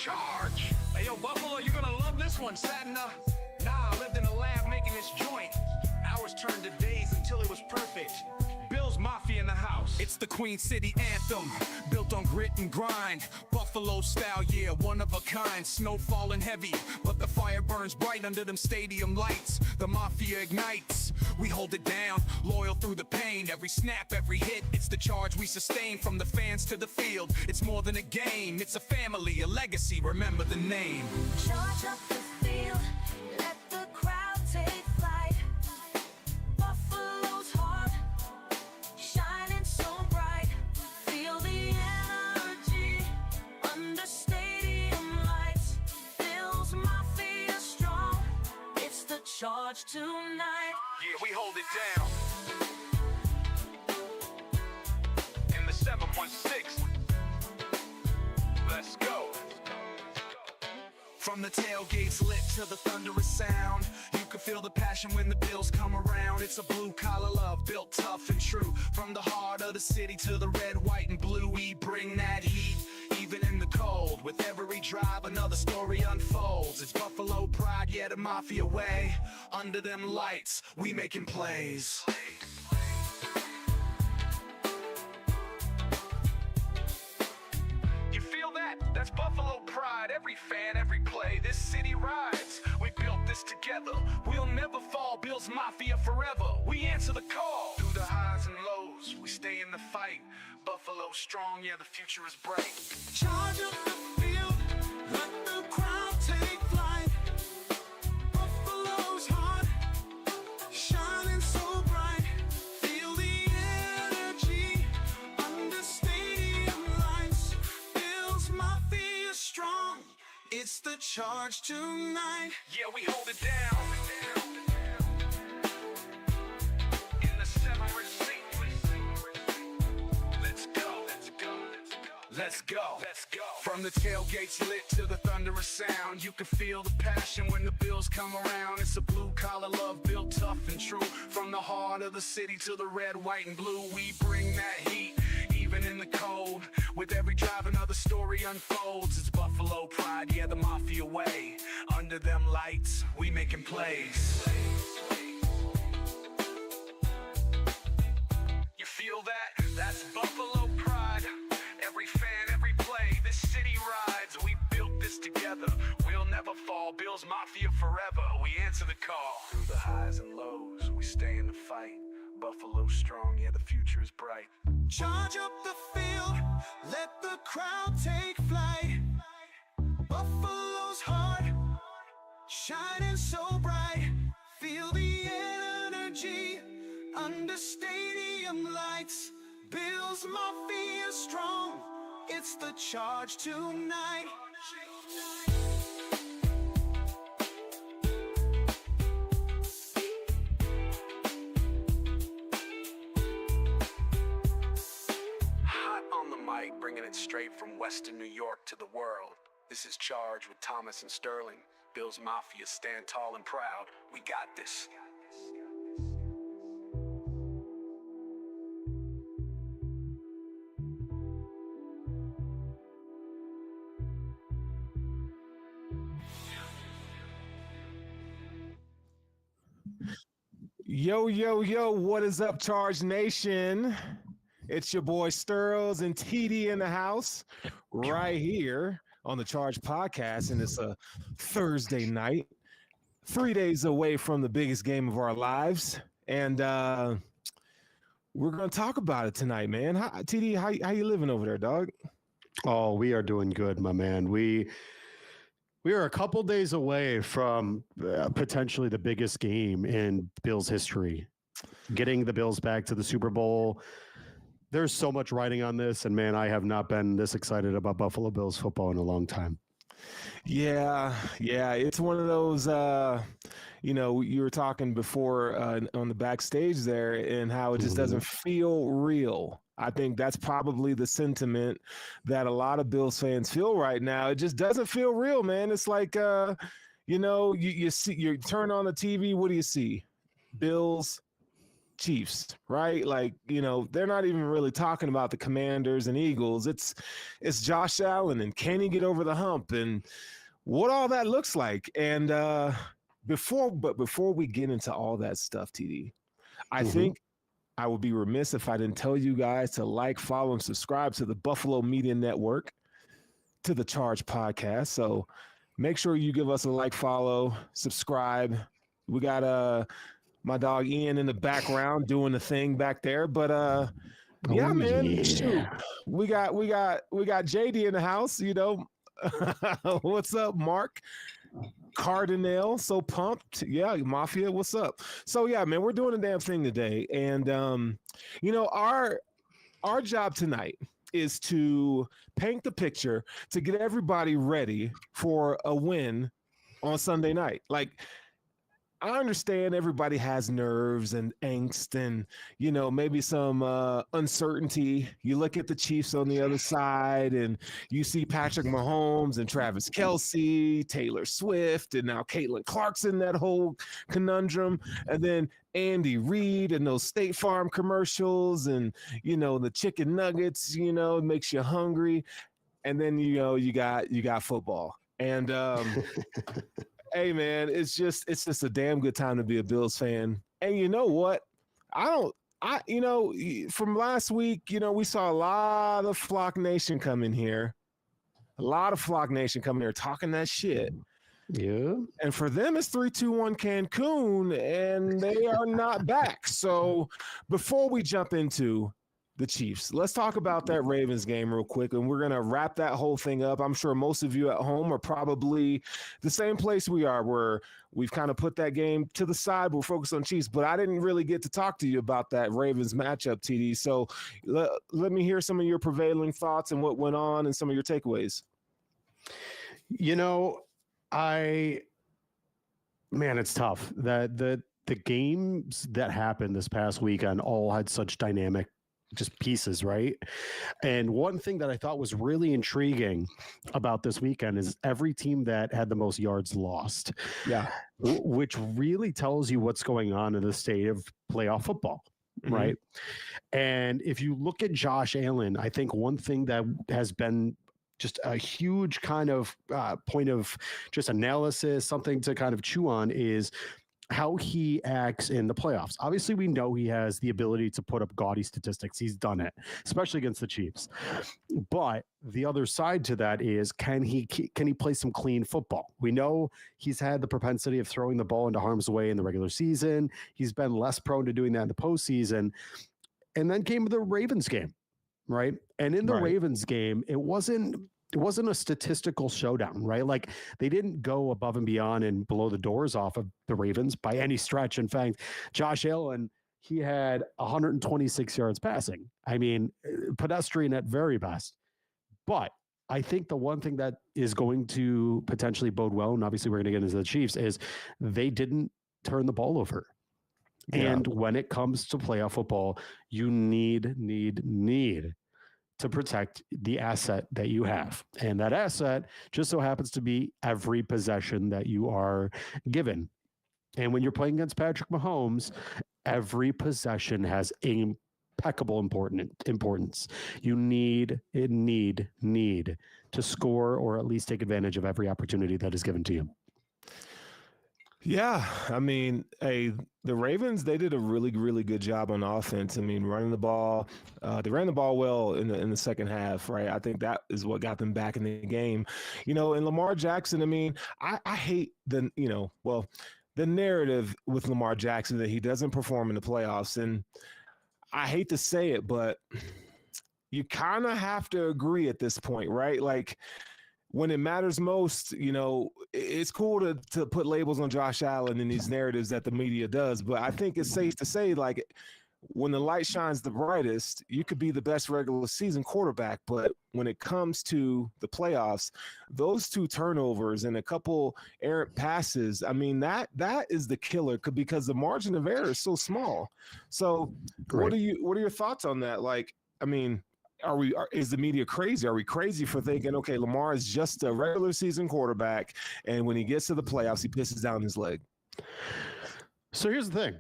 Charge! Hey, yo, Buffalo, you're gonna love this one. I lived in a lab making this joint. Hours turned to days until it was perfect. Bill's Mafia in the house. It's the Queen City anthem, built on grit and grind. Buffalo style, yeah, one of a kind. Snow falling heavy, but the fire burns bright under them stadium lights. The Mafia ignites, we hold it down, loyal through the pain. Every snap, every hit, it's the charge we sustain. From the fans to the field, it's more than a game. It's a family, a legacy, remember the name. Charge up the field, let the crowd take flight. Buffalo's heart, shining so bright. Feel the energy under stadium lights. Bill's Mafia strong, it's the charge tonight. Yeah, we hold it down. In the 716. Let's go. From the tailgates lit to the thunderous sound, you can feel the passion when the Bills come around. It's a blue-collar love, built tough and true. From the heart of the city to the red, white, and blue, we bring that heat, even in the cold. With every drive, another story unfolds. It's Buffalo pride, yeah, the Mafia way. Under them lights, we making plays. You feel that? That's Buffalo pride. Every fan, every play, this city rides. We built this together. We'll never fall. Bills Mafia forever. We answer the call. Through the highs and lows, we stay in the fight. Buffalo strong, yeah, the future is bright. Charge up the field, let the crowd take flight. Buffalo's heart, shining so bright. Feel the energy under stadium lights. Bills Mafia strong, it's the charge tonight. Yeah, we hold it down. In the 716. Let's go. Let's go. From the tailgates lit to the thunderous sound, you can feel the passion when the Bills come around. It's a blue-collar love, built tough and true. From the heart of the city to the red, white, and blue, we bring that heat, even in the cold. With every drive, another story unfolds. It's Buffalo pride, yeah, the Mafia way. Under them lights, we making plays. You feel that? That's Buffalo pride. Every fan, every play, this city rides. We built this together. We'll never fall. Bills Mafia forever. We answer the call. Through the highs and lows, we stay in the fight. Buffalo strong, yeah, the future is bright. Charge up the field, let the crowd take flight. Buffalo's heart, shining so bright. Feel the energy under stadium lights. Bills Mafia strong, it's the charge tonight. Mike, bringing it straight from Western New York to the world. This is Charge with Thomas and Sterling. Bills Mafia, stand tall and proud. We got this. Yo, what is up, Charge Nation? It's your boy Sturls and TD in the house right here on the Charge podcast. And it's a Thursday night, 3 days away from the biggest game of our lives. And we're going to talk about it tonight, man. TD, how you living over there, dog? Oh, we are doing good, my man. We are a couple days away from potentially the biggest game in Bills history. Getting the Bills back to the Super Bowl. There's so much riding on this, and man, I have not been this excited about Buffalo Bills football in a long time. Yeah, it's one of those, you were talking before on the backstage there and how it just doesn't feel real. I think that's probably the sentiment that a lot of Bills fans feel right now. It just doesn't feel real, man. It's like, you see, you turn on the TV, what do you see? Bills Chiefs, right? Like, they're not even really talking about the Commanders and Eagles. It's Josh Allen and can he get over the hump and what all that looks like. And before we get into all that stuff, TD, I think I would be remiss if I didn't tell you guys to like, follow, and subscribe to the Buffalo Media Network, to the Charge Podcast. So make sure you give us a like, follow, subscribe. We got my dog Ian in the background doing the thing back there. But yeah, man, shoot. We got JD in the house, What's up, Mark? Cardinal, so pumped. Yeah, Mafia, what's up? So yeah, man, we're doing a damn thing today. And our job tonight is to paint the picture to get everybody ready for a win on Sunday night. Like, I understand everybody has nerves and angst and, maybe some uncertainty. You look at the Chiefs on the other side and you see Patrick Mahomes and Travis Kelce, Taylor Swift, and now Caitlin Clarkson, that whole conundrum. And then Andy Reid and those State Farm commercials and, the chicken nuggets, it makes you hungry. And then, you got football. And hey man, it's just a damn good time to be a Bills fan. And you know what? From last week, we saw a lot of Flock Nation come in here. A lot of Flock Nation coming here talking that shit. Yeah. And for them, it's 3-2-1 Cancun, and they are not back. So before we jump into the Chiefs, let's talk about that Ravens game real quick, and we're going to wrap that whole thing up. I'm sure most of you at home are probably the same place we are, where we've kind of put that game to the side. We're focused on Chiefs, but I didn't really get to talk to you about that Ravens matchup, TD. So let me hear some of your prevailing thoughts and what went on and some of your takeaways. It's tough. The games that happened this past weekend all had such dynamic just pieces, right? And one thing that I thought was really intriguing about this weekend is every team that had the most yards lost. Yeah. Which really tells you what's going on in the state of playoff football, right? And if you look at Josh Allen, I think one thing that has been just a huge kind of point of just analysis, something to kind of chew on, is how he acts in the playoffs. Obviously, we know he has the ability to put up gaudy statistics. He's done it, especially against the Chiefs. But the other side to that is, can he play some clean football? We know he's had the propensity of throwing the ball into harm's way in the regular season. He's been less prone to doing that in the postseason. And then came the Ravens game, right? And in the Ravens game, it wasn't a statistical showdown, right? Like, they didn't go above and beyond and blow the doors off of the Ravens by any stretch. In fact, Josh Allen, he had 126 yards passing. I mean, pedestrian at very best. But I think the one thing that is going to potentially bode well, and obviously we're going to get into the Chiefs, is they didn't turn the ball over. Yeah. And when it comes to playoff football, you need to protect the asset that you have. And that asset just so happens to be every possession that you are given. And when you're playing against Patrick Mahomes, every possession has impeccable importance. You need to score or at least take advantage of every opportunity that is given to you. Yeah, I mean, the Ravens, they did a really, really good job on offense. I mean, running the ball, they ran the ball well in the second half, right? I think that is what got them back in the game. And Lamar Jackson, I mean, I hate the narrative with Lamar Jackson that he doesn't perform in the playoffs. And I hate to say it, but you kind of have to agree at this point, right? Like, when it matters most, it's cool to put labels on Josh Allen in these narratives that the media does. But I think it's safe to say, like, when the light shines the brightest, you could be the best regular season quarterback. But when it comes to the playoffs, those 2 turnovers and a couple errant passes, I mean, that is the killer, because the margin of error is so small. So what are your thoughts on that? Like, I mean, is the media crazy? Are we crazy for thinking, okay, Lamar is just a regular season quarterback, and when he gets to the playoffs, he pisses down his leg? So here's the thing.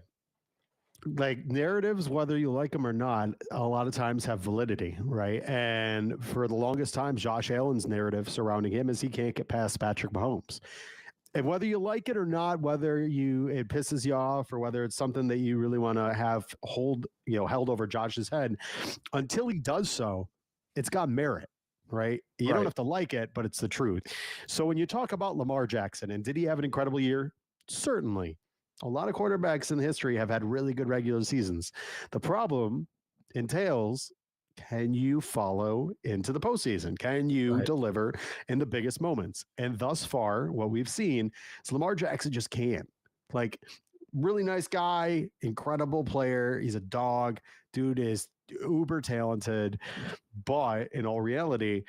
like narratives, whether you like them or not, a lot of times have validity, right? And for the longest time, Josh Allen's narrative surrounding him is he can't get past Patrick Mahomes. And whether you like it or not, whether it pisses you off or whether it's something that you really want to have held over Josh's head, until he does so, it's got merit, right? You don't have to like it, but it's the truth. So when you talk about Lamar Jackson, and did he have an incredible year? Certainly. A lot of quarterbacks in history have had really good regular seasons. The problem entails, can you follow into the postseason? Can you deliver in the biggest moments? And thus far, what we've seen is Lamar Jackson just can't. Like, really nice guy, incredible player. He's a dog. Dude is uber talented. But in all reality,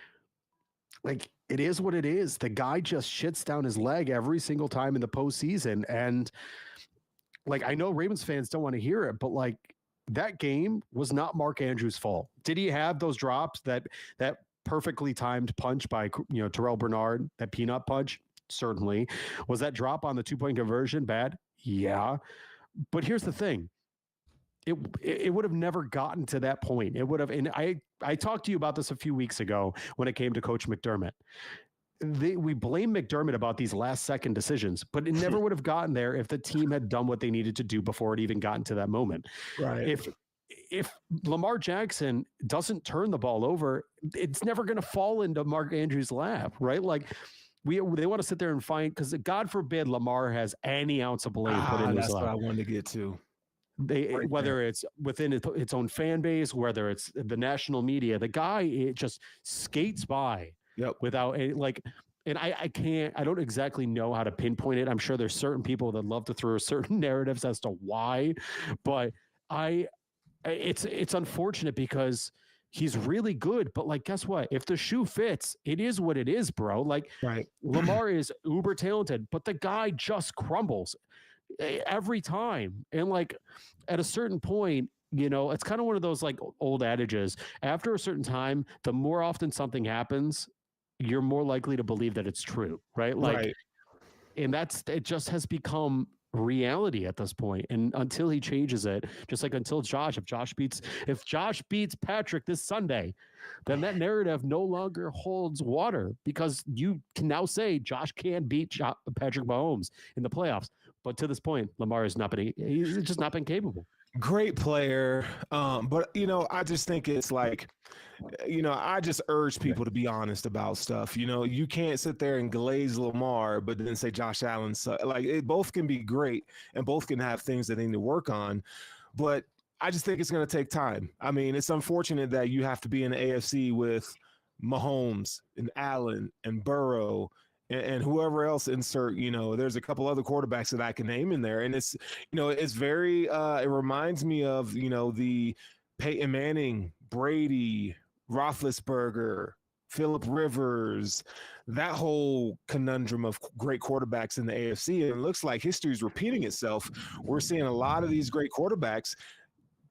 like, it is what it is. The guy just shits down his leg every single time in the postseason. And like, I know Ravens fans don't want to hear it, but like, that game was not Mark Andrews' fault. Did he have those drops, that perfectly timed punch by Terrell Bernard, that peanut punch? Certainly. Was that drop on the 2-point conversion bad? Yeah. But here's the thing. It would have never gotten to that point. It would have, and I talked to you about this a few weeks ago when it came to Coach McDermott. We blame McDermott about these last second decisions, but it never would have gotten there if the team had done what they needed to do before it even gotten to that moment. Right. If Lamar Jackson doesn't turn the ball over, it's never going to fall into Mark Andrews' lap, right? Like, they want to sit there and find, because God forbid Lamar has any ounce of blame put in his lap. That's what I wanted to get to. Whether it's within its own fan base, whether it's the national media, the guy just skates by. Yep. Without and I don't exactly know how to pinpoint it. I'm sure there's certain people that love to throw certain narratives as to why, but it's unfortunate because he's really good. But like, guess what? If the shoe fits, it is what it is, bro. Like, Lamar is uber talented, but the guy just crumbles every time. And like, at a certain point, it's kind of one of those like old adages. After a certain time, the more often something happens, you're more likely to believe that it's true, right? Like, and it just has become reality at this point. And until he changes it, just like if Josh beats Patrick this Sunday, then that narrative no longer holds water, because you can now say Josh can beat Patrick Mahomes in the playoffs. But to this point, Lamar he's just not been capable. Great player. But I just think it's like, I just urge people to be honest about stuff. You can't sit there and glaze Lamar, but then say Josh Allen. Both can be great and both can have things that they need to work on. But I just think it's going to take time. I mean, it's unfortunate that you have to be in the AFC with Mahomes and Allen and Burrow and whoever else insert, there's a couple other quarterbacks that I can name in there. And it's, it's very, it reminds me of, the Peyton Manning, Brady, Roethlisberger, Phillip Rivers, that whole conundrum of great quarterbacks in the AFC. And it looks like history is repeating itself. We're seeing a lot of these great quarterbacks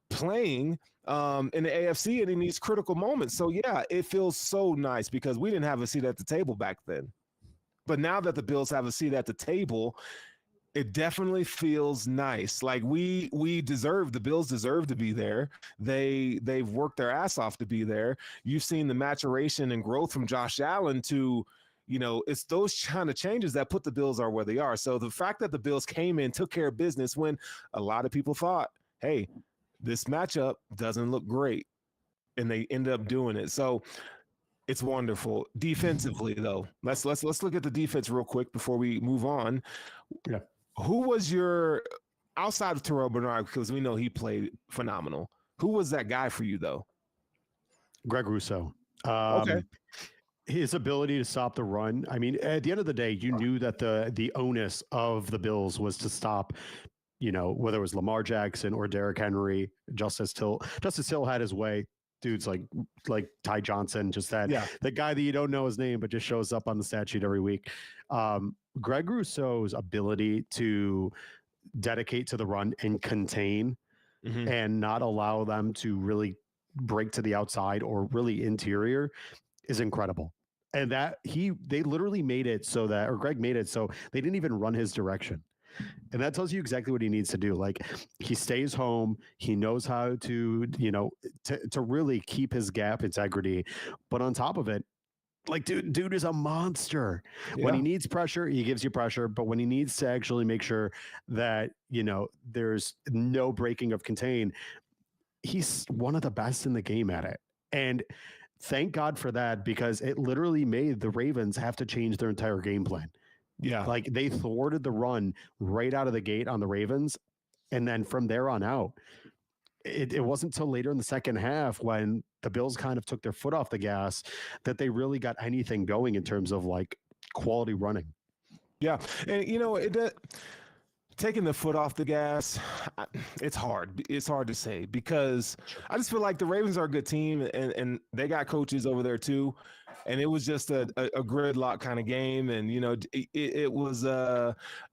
playing in the AFC and in these critical moments. So yeah, it feels so nice because we didn't have a seat at the table back then. But now that the Bills have a seat at the table, it definitely feels nice. Like the Bills deserve to be there. They've worked their ass off to be there. You've seen the maturation and growth from Josh Allen to, it's those kind of changes that put the Bills are where they are. So the fact that the Bills came in, took care of business when a lot of people thought, hey, this matchup doesn't look great, and they ended up doing it. So it's wonderful. Defensively, though, let's look at the defense real quick before we move on. Yeah. Who was your, outside of Terrell Bernard, because we know he played phenomenal, who was that guy for you, though? Greg Rousseau. Okay. His ability to stop the run. I mean, at the end of the day, you knew that the onus of the Bills was to stop, whether it was Lamar Jackson or Derrick Henry. Justice Hill had his way. Dudes like Ty Johnson, just the guy that you don't know his name, but just shows up on the stat sheet every week. Greg Rousseau's ability to dedicate to the run and contain and not allow them to really break to the outside or really interior is incredible. And that they literally made it so that, or Greg made it so they didn't even run his direction. And that tells you exactly what he needs to do. Like, he stays home. He knows how to, to really keep his gap integrity. But on top of it, like, dude is a monster. When he needs pressure, he gives you pressure. But when he needs to actually make sure that, there's no breaking of contain, he's one of the best in the game at it. And thank God for that, because it literally made the Ravens have to change their entire game plan. Yeah. Like, they thwarted the run right out of the gate on the Ravens. And then from there on out, it wasn't until later in the second half, when the Bills kind of took their foot off the gas, that they really got anything going in terms of like quality running. Yeah. And, taking the foot off the gas, it's hard. It's hard to say, because I just feel like the Ravens are a good team, and they got coaches over there too. And it was just a gridlock kind of game. And, it was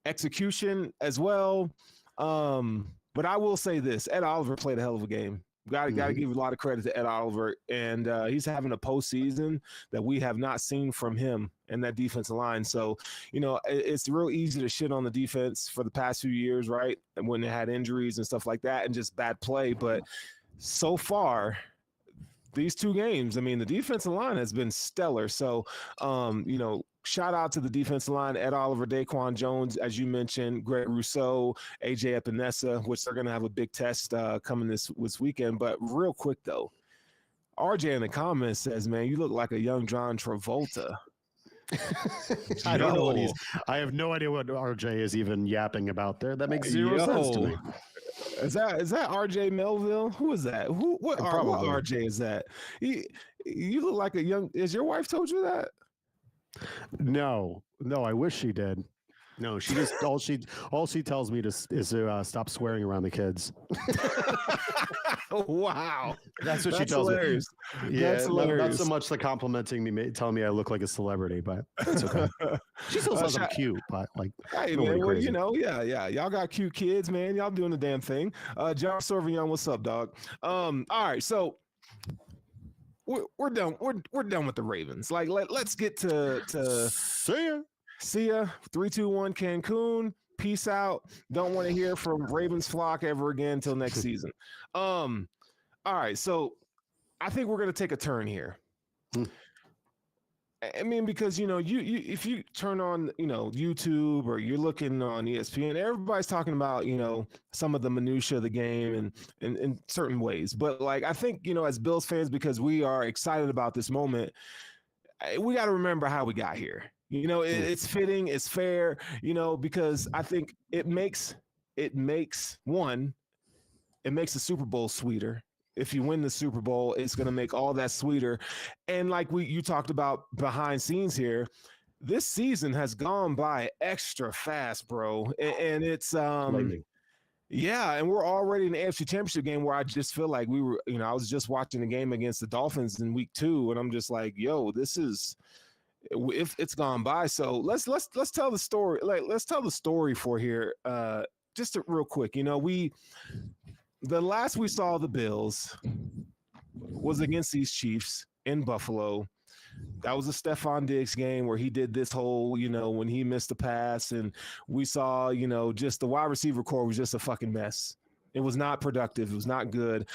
execution as well. But I will say this: Ed Oliver played a hell of a game. Got to give a lot of credit to Ed Oliver, and he's having a postseason that we have not seen from him and that defensive line. So, it's real easy to shit on the defense for the past few years, right? And when they had injuries and stuff like that, and just bad play. But so far, these two games, I mean, the defensive line has been stellar. So, shout out to the defensive line: Ed Oliver, Daquan Jones, as you mentioned, Greg Rousseau, AJ Epinesa, which they're going to have a big test coming this weekend. But real quick, though, RJ in the comments says, man, you look like a young John Travolta. I don't know what I have no idea what RJ is even yapping about there. That makes zero sense to me. Is that RJ Melville? Who is that? What RJ is that? You look like a young. Is your wife told you that? No, I wish she did. No, she just all she tells me is to stop swearing around the kids. Wow, that's what she tells hilarious. me. Yeah, that's hilarious. Not so much the complimenting me, telling me I look like a celebrity, but it's okay. She still says I'm cute, but like, hey man, well, yeah, y'all got cute kids, man. Y'all doing the damn thing. John Sorvion, what's up, dog? All right, so. We're done. We're done with the Ravens. Like, let's get to see ya. 3-2-1 Cancun. Peace out. Don't want to hear from Ravens flock ever again until next season. All right, so I think we're gonna take a turn here. I mean, because you if you turn on YouTube, or you're looking on ESPN, everybody's talking about some of the minutia of the game and in certain ways. But like, I think as Bills fans, because we are excited about this moment, we got to remember how we got here. It's fitting, it's fair. Because I think it makes the Super Bowl sweeter. If you win the Super Bowl, it's going to make all that sweeter. And like you talked about behind scenes here, this season has gone by extra fast, bro. And it's yeah, and we're already in the AFC Championship game, where I just feel like we were, I was just watching the game against the Dolphins in week 2, and I'm just like, yo, this is, if it's gone by. So let's tell the story. Like, let's tell the story for here. Just real quick, the last we saw the Bills was against these Chiefs in Buffalo. That was a Stephon Diggs game where he did this whole, when he missed the pass, and we saw, just the wide receiver core was just a fucking mess. It was not productive. It was not good.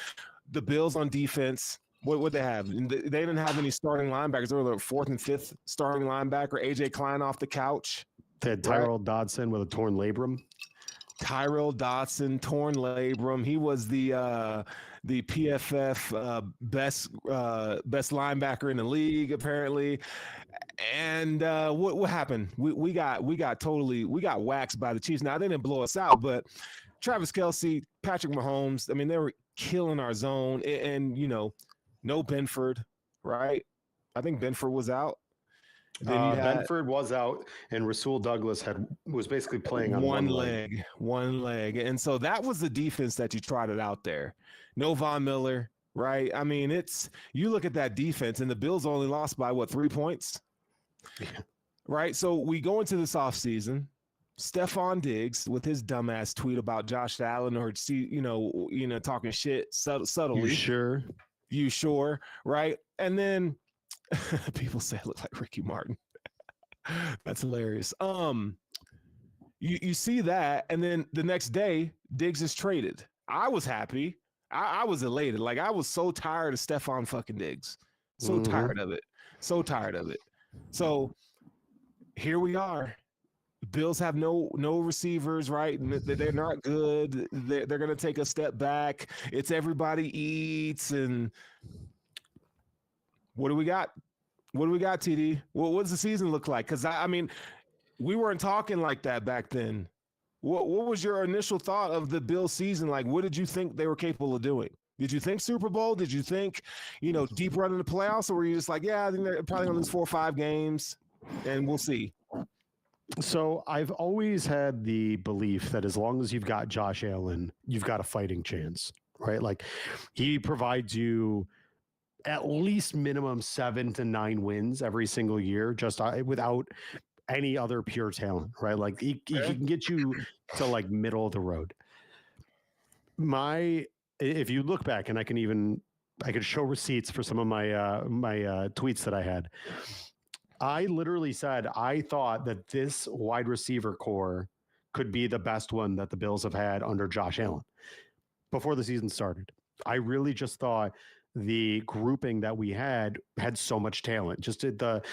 The Bills on defense, what would they have? They didn't have any starting linebackers. They were the 4th and 5th starting linebacker. AJ Klein off the couch. They had Tyrell Dodson with a torn labrum. Tyrell Dodson, torn labrum. He was the PFF best linebacker in the league, apparently. And what happened? We got waxed by the Chiefs. Now, they didn't blow us out, but Travis Kelce, Patrick Mahomes, I mean, they were killing our zone. And no Benford, right? I think Benford was out. Benford was out, and Rasul Douglas was basically playing on one leg. And so that was the defense that you trotted out there. No Von Miller, right? I mean, you look at that defense, and the Bills only lost by 3 points? Yeah. Right? So we go into this offseason. Stephon Diggs with his dumbass tweet about Josh Allen, or talking shit subtly. You sure? Right? And then people say I look like Ricky Martin. That's hilarious. you see that, and then the next day, Diggs is traded. I was happy. I was elated. Like, I was so tired of Stephon fucking Diggs. So tired of it. So tired of it. So here we are. Bills have no receivers, right? They're not good. They're going to take a step back. It's everybody eats. And what do we got? What do we got, TD? What does the season look like? Because, I mean, we weren't talking like that back then. What was your initial thought of the Bills season? Like, what did you think they were capable of doing? Did you think Super Bowl? Did you think, deep run in the playoffs? Or were you just like, yeah, I think they're probably going to lose 4 or 5 games, and we'll see? So I've always had the belief that as long as you've got Josh Allen, you've got a fighting chance, right? Like, he provides you at least minimum 7 to 9 wins every single year, just without any other pure talent, right? Like, he can get you to like middle of the road. If you look back, and I could show receipts for some of my tweets that I had. I literally said I thought that this wide receiver core could be the best one that the Bills have had under Josh Allen before the season started. I really just thought the grouping that we had so much talent, just the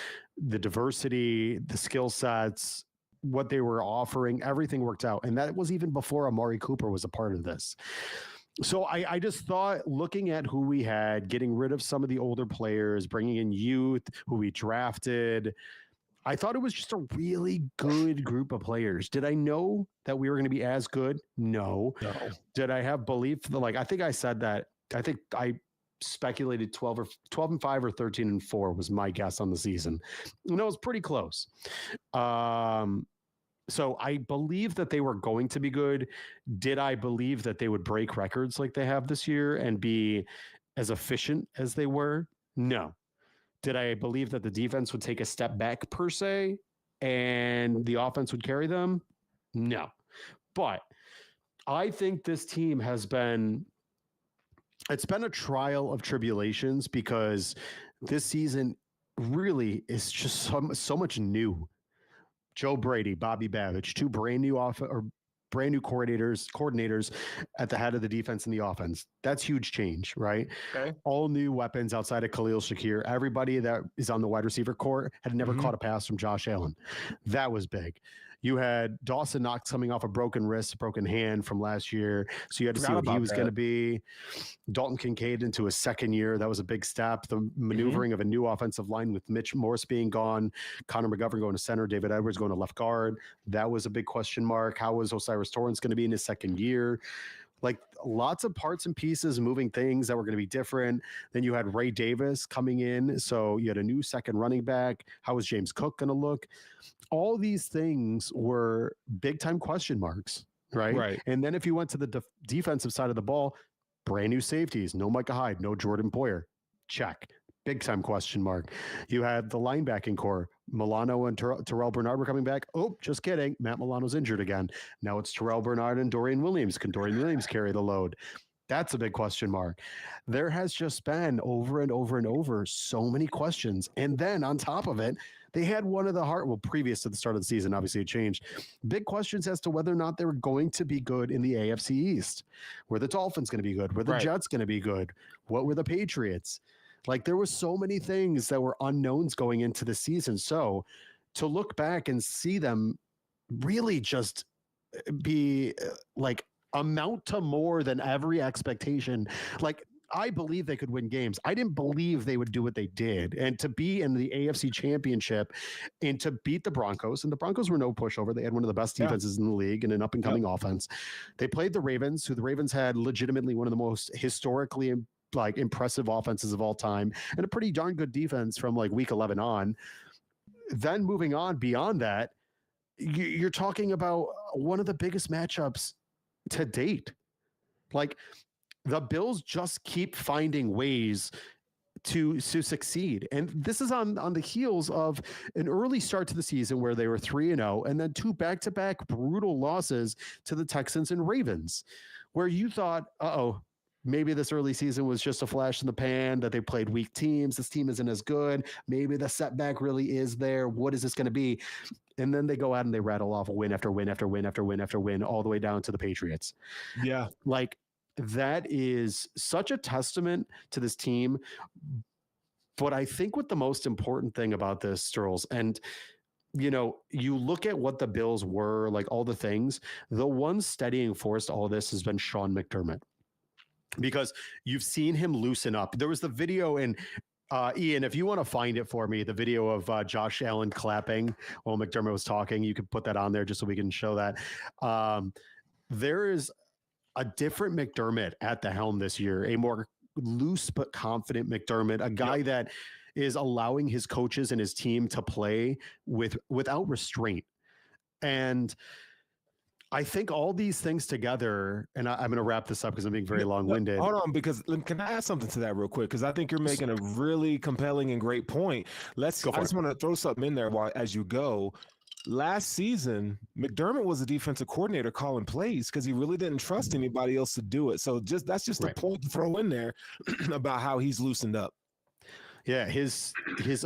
diversity, the skill sets, what they were offering, everything worked out. And that was even before Amari Cooper was a part of this. So I just thought, looking at who we had, getting rid of some of the older players, bringing in youth who we drafted, I thought it was just a really good group of players. Did I know that we were going to be as good? No. Did I have belief I think I said that. I think I speculated 12 and 5 or 13 and 4 was my guess on the season. And it was pretty close. So I believe that they were going to be good. Did I believe that they would break records like they have this year and be as efficient as they were? No. Did I believe that the defense would take a step back per se and the offense would carry them? No. But I think this team it's been a trial of tribulations, because this season really is just so much new. Joe Brady, Bobby Babich, 2 brand new coordinators at the head of the defense and the offense. That's huge change, right? Okay. All new weapons outside of Khalil Shakir. Everybody that is on the wide receiver core had never caught a pass from Josh Allen. That was big. You had Dawson Knox coming off a broken wrist, broken hand from last year. So you had to see what he was going to be. Dalton Kincaid into his second year. That was a big step. The maneuvering of a new offensive line with Mitch Morse being gone, Connor McGovern going to center, David Edwards going to left guard. That was a big question mark. How was Osiris Torrance going to be in his second year? Like, lots of parts and pieces, moving things that were going to be different. Then you had Ray Davis coming in. So you had a new second running back. How was James Cook going to look? All these things were big time question marks, right? Right. And then if you went to the defensive side of the ball, brand new safeties, no Micah Hyde, no Jordan Poyer. Check. Big time question mark. You had the linebacking core. Milano and Terrell Bernard were coming back. Oh, just kidding. Matt Milano's injured again. Now it's Terrell Bernard and Dorian Williams. Can Dorian Williams carry the load? That's a big question mark. There has just been over and over and over so many questions. And then on top of it, they had one of the previous to the start of the season, obviously it changed. Big questions as to whether or not they were going to be good in the AFC East. Were the Dolphins going to be good? Were the Jets going to be good? What were the Patriots? Like, there were so many things that were unknowns going into the season. So to look back and see them really just be amount to more than every expectation. Like, I believe they could win games. I didn't believe they would do what they did. And to be in the AFC Championship and to beat the Broncos, and the Broncos were no pushover. They had one of the best defenses in the league and an up-and-coming offense. They played the Ravens, who the Ravens had legitimately one of the most historically impressive offenses of all time and a pretty darn good defense from week 11 on. Then moving on beyond that, you're talking about one of the biggest matchups to date. Like, the Bills just keep finding ways to succeed. And this is on the heels of an early start to the season where they were 3-0 and then 2 back-to-back brutal losses to the Texans and Ravens, where you thought, maybe this early season was just a flash in the pan, that they played weak teams. This team isn't as good. Maybe the setback really is there. What is this going to be? And then they go out and they rattle off a win after win after win after win after win, all the way down to the Patriots. Yeah. Like, that is such a testament to this team. But I think what the most important thing about this, Sterls, and you look at what the Bills were, like all the things, the one steadying force to all this has been Sean McDermott. Because you've seen him loosen up. There was the video in Ian, if you want to find it for me, the video of Josh Allen clapping while McDermott was talking, you could put that on there just so we can show that. There is a different McDermott at the helm this year, a more loose but confident McDermott, a guy that is allowing his coaches and his team to play without restraint. And I think all these things together, and I'm going to wrap this up because I'm being very long-winded. Hold on, because can I add something to that real quick? Because I think you're making a really compelling and great point. I just want to throw something in there as you go. Last season, McDermott was a defensive coordinator calling plays because he really didn't trust anybody else to do it. So that's just a point to throw in there about how he's loosened up. Yeah, his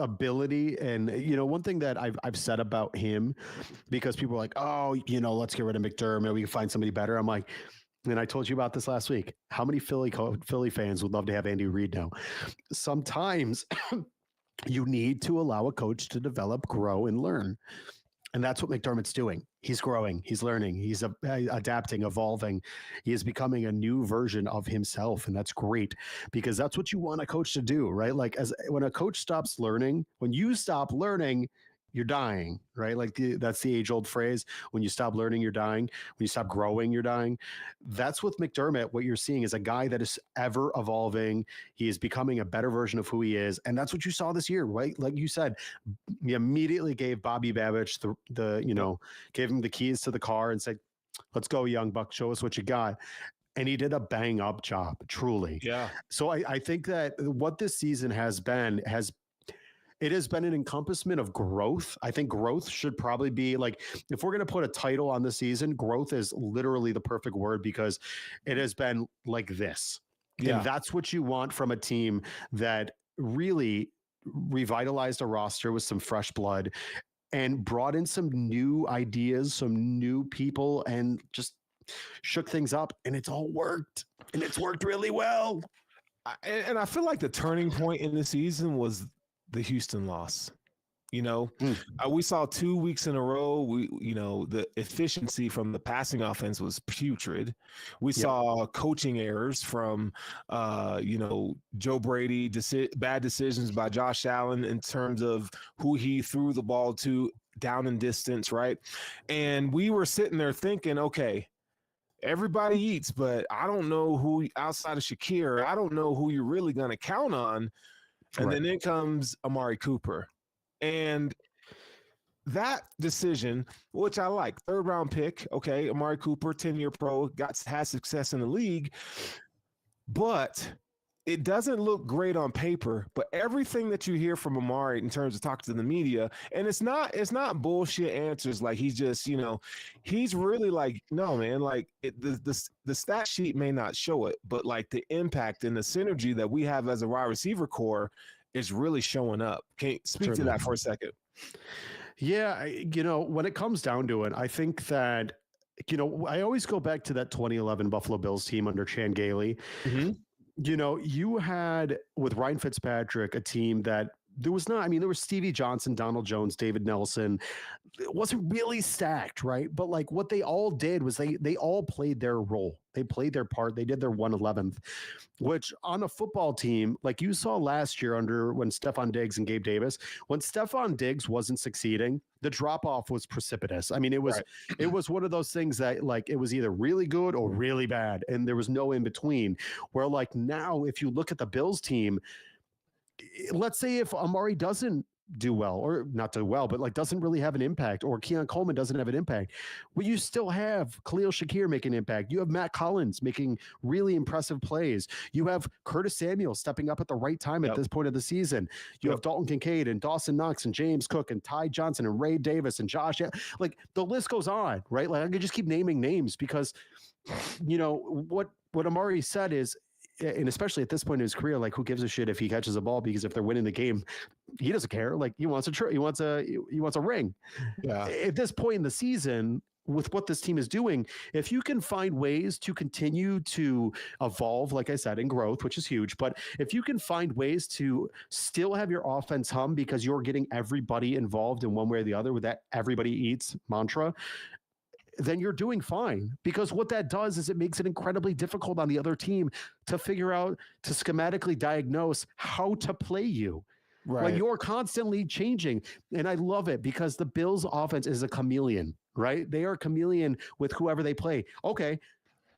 ability, and one thing that I've said about him, because people are like, oh, let's get rid of McDermott, we can find somebody better. I'm like, and I told you about this last week. How many Philly fans would love to have Andy Reid now? Sometimes you need to allow a coach to develop, grow, and learn. And that's what McDermott's doing. He's growing, he's learning, he's adapting, evolving. He is becoming a new version of himself. And that's great, because that's what you want a coach to do, right? Like, when a coach stops learning, when you stop learning, you're dying, right? Like that's the age-old phrase. When you stop learning, you're dying. When you stop growing, you're dying. That's with McDermott. What you're seeing is a guy that is ever evolving. He is becoming a better version of who he is. And that's what you saw this year, right? Like you said, he immediately gave Bobby Babich gave him the keys to the car and said, let's go, young buck, show us what you got. And he did a bang up job, truly. Yeah. So I think that what this season has been it has been an encompassment of growth. I think growth should probably be, like, if we're going to put a title on the season, growth is literally the perfect word, because it has been like this. Yeah. And that's what you want from a team that really revitalized a roster with some fresh blood and brought in some new ideas, some new people, and just shook things up. And it's all worked. And it's worked really well. And I feel like the turning point in the season was the Houston loss. We saw 2 weeks in a row. The efficiency from the passing offense was putrid. We saw coaching errors from, Joe Brady, bad decisions by Josh Allen in terms of who he threw the ball to down in distance, right? And we were sitting there thinking, okay, everybody eats, but I don't know who outside of Shakir. I don't know who you're really going to count on. And then in comes Amari Cooper. And that decision, which I like, 3rd round pick, okay, Amari Cooper, 10-year pro, has success in the league, but it doesn't look great on paper. But everything that you hear from Amari in terms of talking to the media, and it's not bullshit answers like he's just, he's really like, no, man, like the stat sheet may not show it, but like the impact and the synergy that we have as a wide receiver core is really showing up. Can you speak to that for a second? Yeah, when it comes down to it, I think that, I always go back to that 2011 Buffalo Bills team under Chan Gailey. Mm-hmm. You had, with Ryan Fitzpatrick, a team that there was Stevie Johnson, Donald Jones, David Nelson. It wasn't really stacked, right? But like what they all did was they all played their role. They played their part. They did their 1/11th, which on a football team, like you saw last year when Stephon Diggs and Gabe Davis, when Stephon Diggs wasn't succeeding, the drop off was precipitous. I mean, it was one of those things that like it was either really good or really bad, and there was no in between. Where like now, if you look at the Bills team, let's say if Amari doesn't do well, or not do well, but like doesn't really have an impact, or Keon Coleman doesn't have an impact, well, you still have Khalil Shakir making an impact. You have Matt Collins making really impressive plays. You have Curtis Samuel stepping up at the right time at this point of the season. You have Dalton Kincaid and Dawson Knox and James Cook and Ty Johnson and Ray Davis and Josh. Like the list goes on, right? Like I could just keep naming names because, what Amari said is, and especially at this point in his career, like who gives a shit if he catches a ball, because if they're winning the game, he doesn't care. Like he wants a ring. Yeah. At this point in the season, with what this team is doing, if you can find ways to continue to evolve, like I said, in growth, which is huge, but if you can find ways to still have your offense hum because you're getting everybody involved in one way or the other with that everybody eats mantra, then you're doing fine. Because what that does is it makes it incredibly difficult on the other team to figure out, to schematically diagnose how to play you. Right. Like you're constantly changing. And I love it because the Bills offense is a chameleon, right? They are a chameleon with whoever they play. Okay,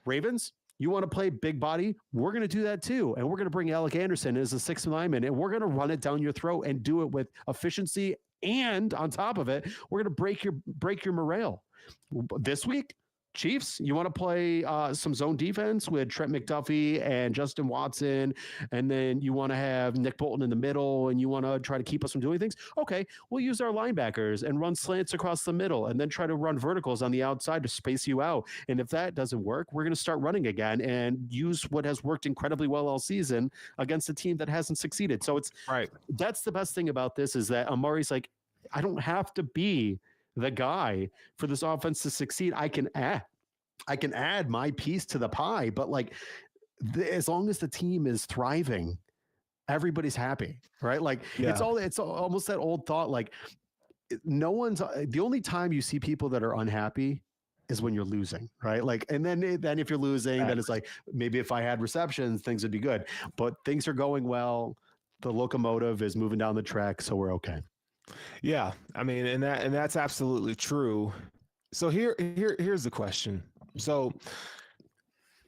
Ravens, you want to play big body? We're going to do that too. And we're going to bring Alec Anderson as a sixth lineman, and we're going to run it down your throat and do it with efficiency. And on top of it, we're going to break your morale. This week, Chiefs, you want to play some zone defense with Trent McDuffie and Justin Watson, and then you want to have Nick Bolton in the middle, and you want to try to keep us from doing things? Okay, we'll use our linebackers and run slants across the middle, and then try to run verticals on the outside to space you out. And if that doesn't work, we're going to start running again and use what has worked incredibly well all season against a team that hasn't succeeded. So that's the best thing about this, is that Amari's like, I don't have to be the guy for this offense to succeed. I can add my piece to the pie, but like as long as the team is thriving, everybody's happy, right? Like it's almost that old thought, like no one's, the only time you see people that are unhappy is when you're losing, right? Like, and then if you're losing, then it's like, maybe if I had receptions, things would be good, but things are going well. The locomotive is moving down the track. So we're okay. Yeah, I mean, and that's absolutely true. So here's the question. So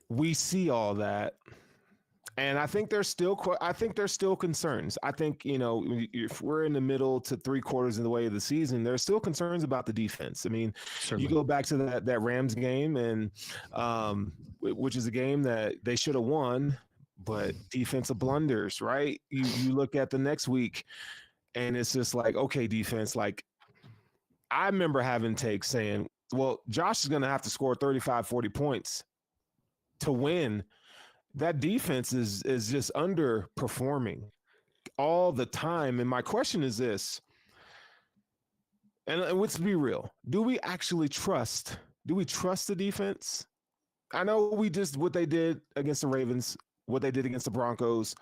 we see all that, and I think there's still concerns. I think, if we're in the middle to 3/4 of the way of the season, there's still concerns about the defense. I mean, certainly. You go back to that Rams game, and which is a game that they should have won, but defensive blunders, right? You look at the next week, and it's just like, okay, defense, like I remember having takes saying, well, Josh is going to have to score 35, 40 points to win. That defense is just underperforming all the time. And my question is this, and let's be real. Do we trust the defense? I know what they did against the Ravens, what they did against the Broncos,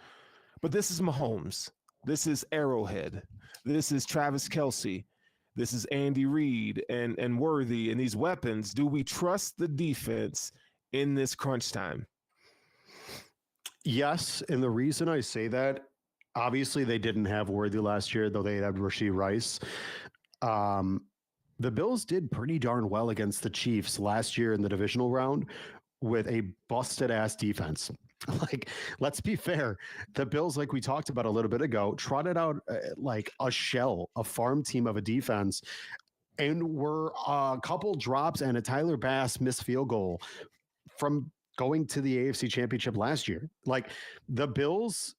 but this is Mahomes. This is Arrowhead. This is Travis Kelce. This is Andy Reid and Worthy and these weapons. Do we trust the defense in this crunch time? Yes. And the reason I say that, obviously they didn't have Worthy last year, though they had Rashee Rice. The Bills did pretty darn well against the Chiefs last year in the divisional round with a busted ass defense. Like, let's be fair. The Bills, like we talked about a little bit ago, trotted out like a farm team of a defense, and were a couple drops and a Tyler Bass missed field goal from going to the AFC Championship last year. Like the Bills,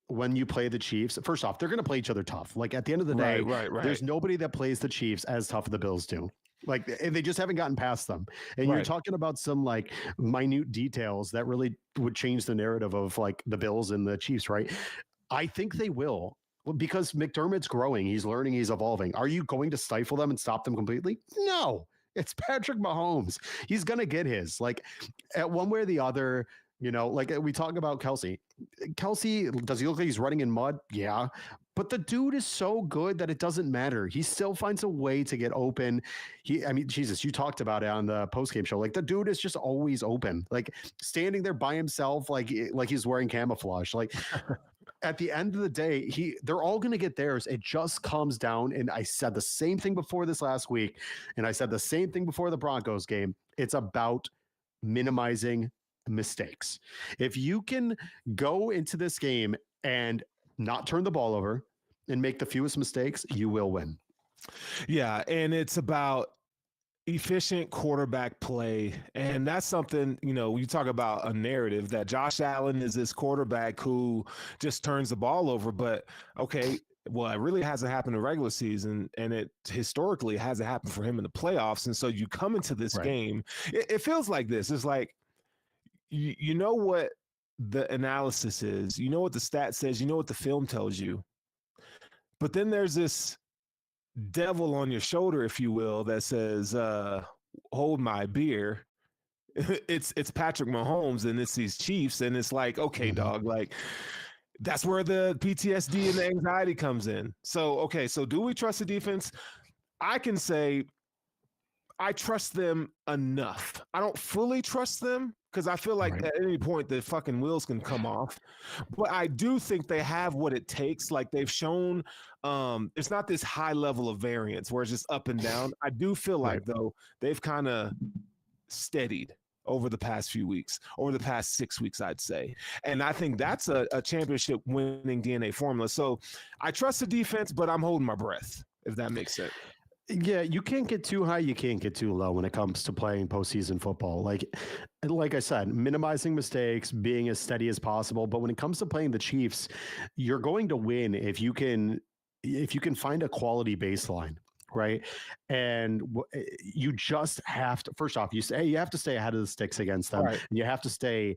when you play the Chiefs, first off, they're going to play each other tough. Like at the end of the day, right. There's nobody that plays the Chiefs as tough as the Bills do. Like they just haven't gotten past them. And you're talking about some like minute details that really would change the narrative of like the Bills and the Chiefs, right? I think they will, because McDermott's growing. He's learning, he's evolving. Are you going to stifle them and stop them completely? No, it's Patrick Mahomes. He's going to get his, like at one way or the other. Like we talk about Kelce. Kelce, does he look like he's running in mud? Yeah. But the dude is so good that it doesn't matter. He still finds a way to get open. Jesus, you talked about it on the postgame show. Like the dude is just always open, like standing there by himself, like he's wearing camouflage. Like at the end of the day, they're all going to get theirs. It just comes down. And I said the same thing before this last week. And I said the same thing before the Broncos game. It's about minimizing mistakes. If you can go into this game and not turn the ball over and make the fewest mistakes, you will win. Yeah, and it's about efficient quarterback play. And that's something, you talk about a narrative that Josh Allen is this quarterback who just turns the ball over. But okay, well, it really hasn't happened in regular season, and it historically hasn't happened for him in the playoffs. And so you come into this game, it feels like this. It's like, you know what the analysis is, you know what the stat says, you know what the film tells you. But then there's this devil on your shoulder, if you will, that says, hold my beer. It's Patrick Mahomes and it's these Chiefs, and it's like, okay, dog, like that's where the PTSD and the anxiety comes in. So, okay, so do we trust the defense? I can say I trust them enough. I don't fully trust them because I feel like at any point the fucking wheels can come off. But I do think they have what it takes. Like they've shown, it's not this high level of variance where it's just up and down. I do feel like though they've kind of steadied over the past few weeks, over the past 6 weeks, I'd say. And I think that's a championship winning DNA formula. So I trust the defense, but I'm holding my breath, if that makes sense. Yeah, you can't get too high, you can't get too low when it comes to playing postseason football. Like I said, minimizing mistakes, being as steady as possible. But when it comes to playing the Chiefs, you're going to win if you can find a quality baseline, right? And you just have to. First off, you have to stay ahead of the sticks against them, and you have to stay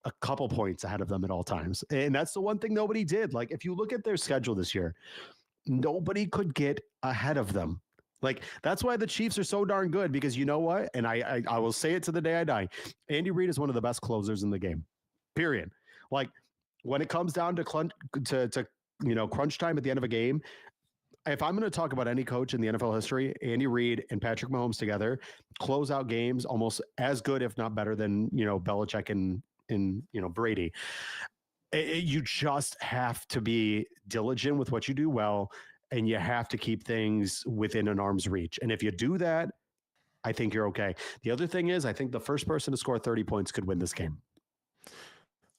a couple points ahead of them at all times. And that's the one thing nobody did. Like if you look at their schedule this year, nobody could get ahead of them. Like that's why the Chiefs are so darn good, because you know what? And I will say it to the day I die. Andy Reid is one of the best closers in the game. Period. Like when it comes down to crunch time at the end of a game, if I'm going to talk about any coach in the NFL history, Andy Reid and Patrick Mahomes together close out games almost as good, if not better, than Belichick and Brady. You just have to be diligent with what you do well, and you have to keep things within an arm's reach. And if you do that, I think you're okay. The other thing is, I think the first person to score 30 points could win this game.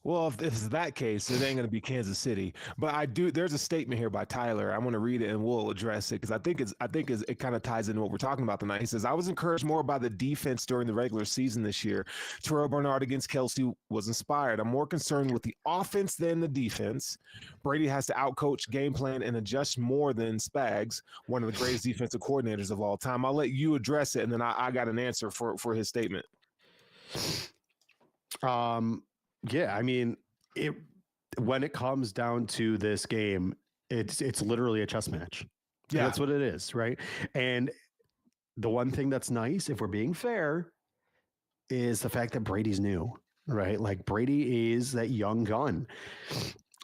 Well, if it's that case, it ain't going to be Kansas City. But there's a statement here by Tyler. I'm going to read it and we'll address it because I think it kind of ties into what we're talking about tonight. He says, I was encouraged more by the defense during the regular season this year. Terrell Bernard against Kelsey was inspired. I'm more concerned with the offense than the defense. Brady has to outcoach, game plan, and adjust more than Spags, one of the greatest defensive coordinators of all time. I'll let you address it, and then I got an answer for his statement. Yeah, I mean, when it comes down to this game, it's literally a chess match. Yeah, that's what it is, right? And the one thing that's nice, if we're being fair, is the fact that Brady's new, right? Like Brady is that young gun.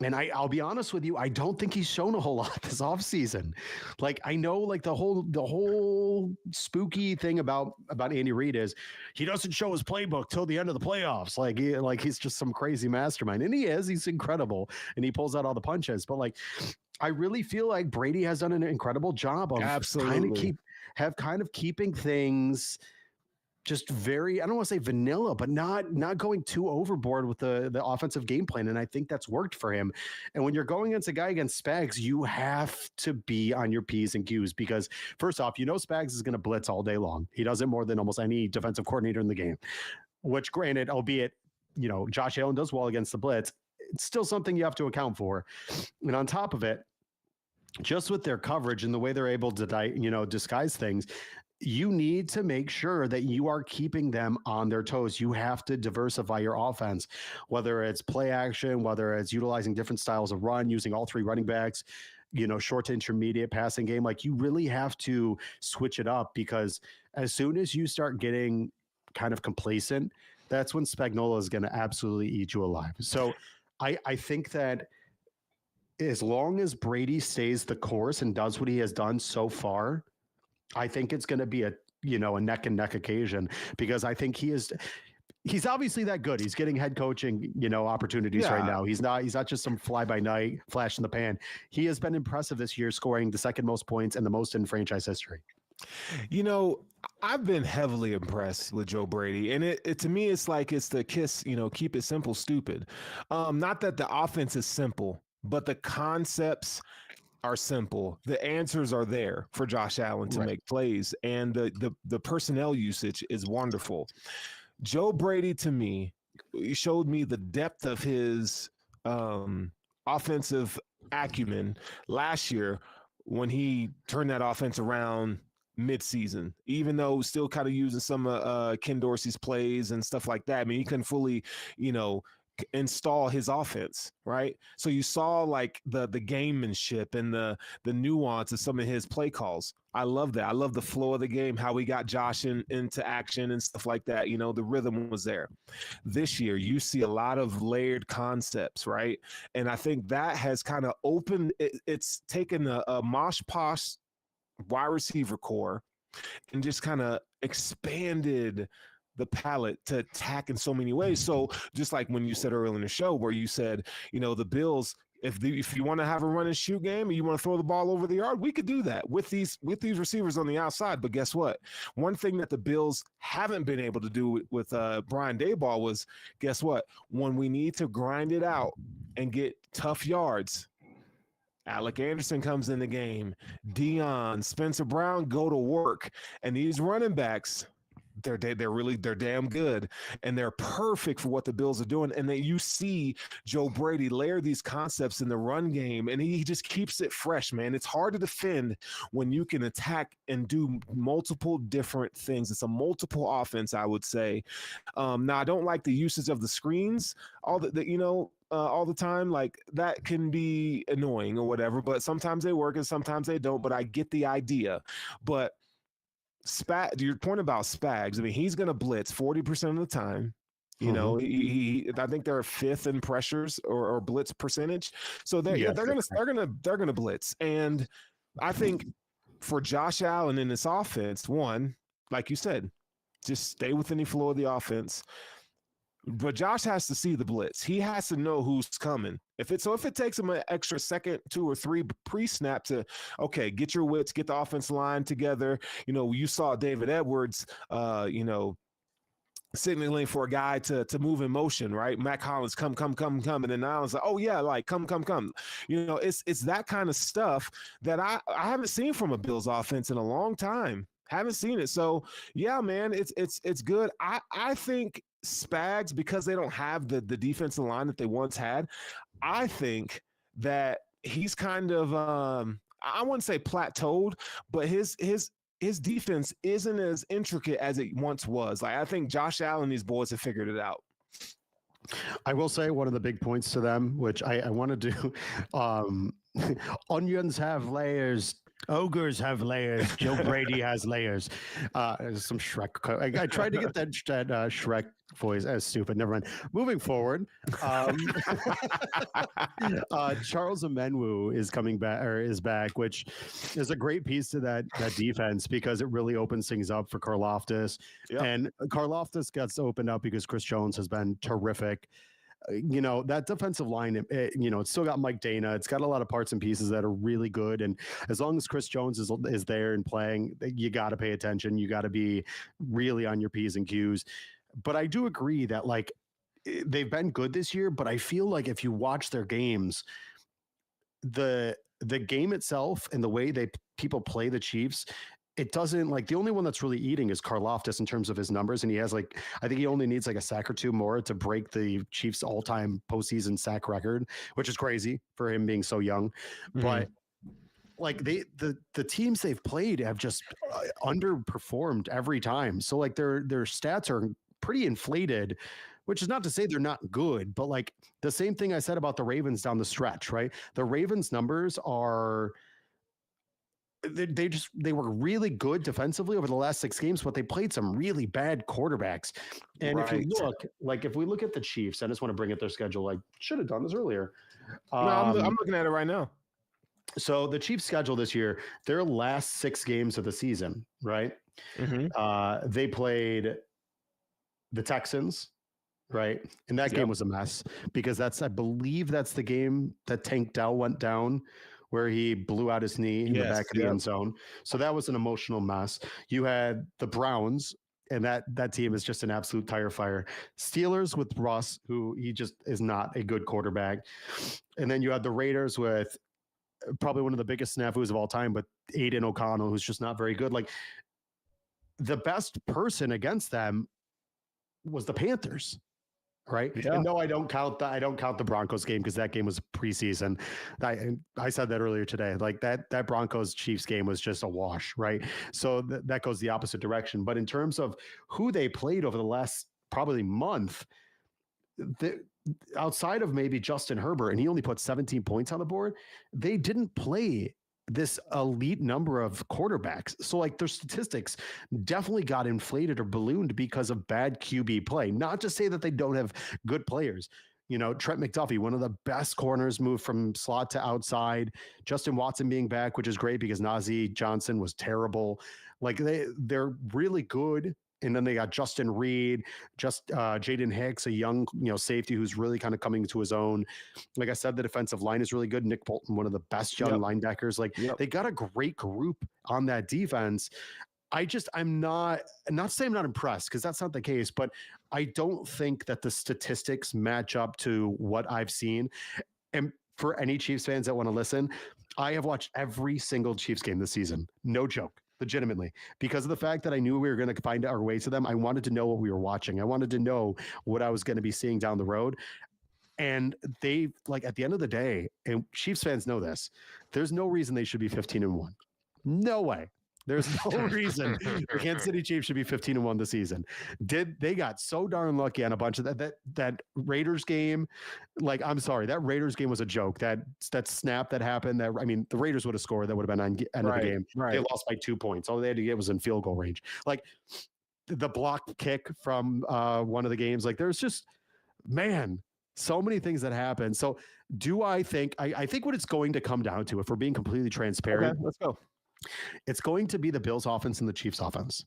And I'll be honest with you, I don't think he's shown a whole lot this offseason. Like I know, like the whole spooky thing about Andy Reid is he doesn't show his playbook till the end of the playoffs. Like he's just some crazy mastermind, and he's incredible, and he pulls out all the punches. But like, I really feel like Brady has done an incredible job of kind of keeping things just very, I don't want to say vanilla, but not going too overboard with the offensive game plan. And I think that's worked for him. And when you're going against a guy against Spags, you have to be on your P's and Q's because first off, Spags is going to blitz all day long. He does it more than almost any defensive coordinator in the game, which granted, albeit, Josh Allen does well against the blitz. It's still something you have to account for. And on top of it, just with their coverage and the way they're able to, disguise things, you need to make sure that you are keeping them on their toes. You have to diversify your offense, whether it's play action, whether it's utilizing different styles of run, using all three running backs, short to intermediate passing game. Like you really have to switch it up because as soon as you start getting kind of complacent, that's when Spagnuolo is going to absolutely eat you alive. So I think that as long as Brady stays the course and does what he has done so far, I think it's going to be a neck and neck occasion because I think he's obviously that good. He's getting head coaching, opportunities right now. He's not just some fly by night flash in the pan. He has been impressive this year, scoring the second most points and the most in franchise history. I've been heavily impressed with Joe Brady, and it to me, it's like it's the KISS, keep it simple, stupid. Not that the offense is simple, but the concepts are simple. The answers are there for Josh Allen to make plays, and the personnel usage is wonderful. Joe Brady, to me, showed me the depth of his offensive acumen last year when he turned that offense around mid-season, even though still kind of using some Ken Dorsey's plays and stuff like that. I mean, he couldn't fully, install his offense, right? So you saw like the gamemanship and the nuance of some of his play calls. I love that. I love the flow of the game, how we got Josh into action and stuff like that. You know, the rhythm was there. This year, you see a lot of layered concepts, right? And I think that has kind of opened. It's taken a mosh posh wide receiver core and just kind of expanded the palette to attack in so many ways. So just like when you said earlier in the show, where you said, you know, the Bills, if you want to have a run and shoot game and you want to throw the ball over the yard, we could do that with these receivers on the outside. But guess what? One thing that the Bills haven't been able to do with Brian Daboll was, guess what? When we need to grind it out and get tough yards, Alec Anderson comes in the game. Dion, Spencer Brown go to work, and these running backs, they're damn good, and they're perfect for what the Bills are doing. And then you see Joe Brady layer these concepts in the run game, and he just keeps it fresh, man. It's hard to defend when you can attack and do multiple different things. It's a multiple offense, I would say. Now I don't like the usage of the screens, all the time. Like that can be annoying or whatever, but sometimes they work and sometimes they don't. But I get the idea. But your point about Spags, I mean, he's going to blitz 40% of the time. You know, I think they're fifth in pressures or blitz percentage. So they're gonna blitz. And I think for Josh Allen in this offense, one, like you said, just stay within the flow of the offense. But Josh has to see the blitz. He has to know who's coming. If it takes him an extra second, 2 or 3 pre-snap to, okay, get your wits, get the offensive line together. You know, you saw David Edwards, signaling for a guy to move in motion, right? Matt Collins, come. And then Allen's like, oh yeah, like come. You know, it's that kind of stuff that I haven't seen from a Bills offense in a long time. Haven't seen it. So yeah, man, it's good. I think Spags, because they don't have the defensive line that they once had, I think that he's kind of I wouldn't say plateaued, but his defense isn't as intricate as it once was. Like I think Josh Allen and these boys have figured it out. I will say one of the big points to them, which I want to do, onions have layers. Ogres have layers. Joe Brady has layers. Some Shrek. I tried to get that Shrek voice. As stupid. Never mind. Moving forward, Charles Omenwu is coming back, or is back, which is a great piece to that defense because it really opens things up for Karlaftis. Yep. And Karlaftis gets opened up because Chris Jones has been terrific. You know, that defensive line, it's still got Mike Dana. It's got a lot of parts and pieces that are really good. And as long as Chris Jones is there and playing, you got to pay attention. You got to be really on your P's and Q's. But I do agree that, like, they've been good this year. But I feel like if you watch their games, the game itself and the way people play the Chiefs, it doesn't, like, the only one that's really eating is Karlaftis in terms of his numbers. And he has, like, I think he only needs like a sack or two more to break the Chiefs all-time postseason sack record, which is crazy for him being so young. Mm-hmm. But like the teams they've played have just underperformed every time. So like their stats are pretty inflated, which is not to say they're not good, but like the same thing I said about the Ravens down the stretch, right? The Ravens numbers are, they were really good defensively over the last 6 games, but they played some really bad quarterbacks. And right. If we look at the Chiefs, I just want to bring up their schedule. I should have done this earlier. No, I'm looking at it right now. So the Chiefs' schedule this year, their last 6 games of the season, right? Mm-hmm. They played the Texans, right? And that game was a mess because I believe that's the game that Tank Dell went down, where he blew out his knee in the back of the end zone. So that was an emotional mess. You had the Browns, and that team is just an absolute tire fire. Steelers with Russ, who he just is not a good quarterback. And then you had the Raiders with probably one of the biggest snafus of all time, but Aiden O'Connell, who's just not very good. Like, the best person against them was the Panthers. Right. Yeah. And no, I don't count the Broncos game because that game was preseason. I said that earlier today. Like that Broncos Chiefs game was just a wash. Right. So that goes the opposite direction. But in terms of who they played over the last probably month, outside of maybe Justin Herbert, and he only put 17 points on the board, they didn't play this elite number of quarterbacks. So like their statistics definitely got inflated or ballooned because of bad QB play. Not to say that they don't have good players. You know, Trent McDuffie, one of the best corners, moved from slot to outside. Justin Watson being back, which is great because Najee Johnson was terrible. Like they're really good. And then they got Justin Reed, Jaden Hicks, a young, safety who's really kind of coming to his own. Like I said, the defensive line is really good. Nick Bolton, one of the best young linebackers. Like they got a great group on that defense. I'm not saying I'm not impressed because that's not the case, but I don't think that the statistics match up to what I've seen. And for any Chiefs fans that want to listen, I have watched every single Chiefs game this season. No joke. Legitimately, because of the fact that I knew we were going to find our way to them. I wanted to know what we were watching. I wanted to know what I was going to be seeing down the road. And they, like, at the end of the day, and Chiefs fans know this, there's no reason they should be 15-1. No way. There's no reason the Kansas City Chiefs should be 15-1 this season. They got so darn lucky on a bunch of that Raiders game. Like, I'm sorry, that Raiders game was a joke. That snap that happened, the Raiders would have scored. That would have been on end of the game. Right. They lost by 2 points. All they had to get was in field goal range. Like the block kick from one of the games. Like there's just, man, so many things that happen. So do I think what it's going to come down to, if we're being completely transparent, let's go. It's going to be the Bills offense and the Chiefs offense.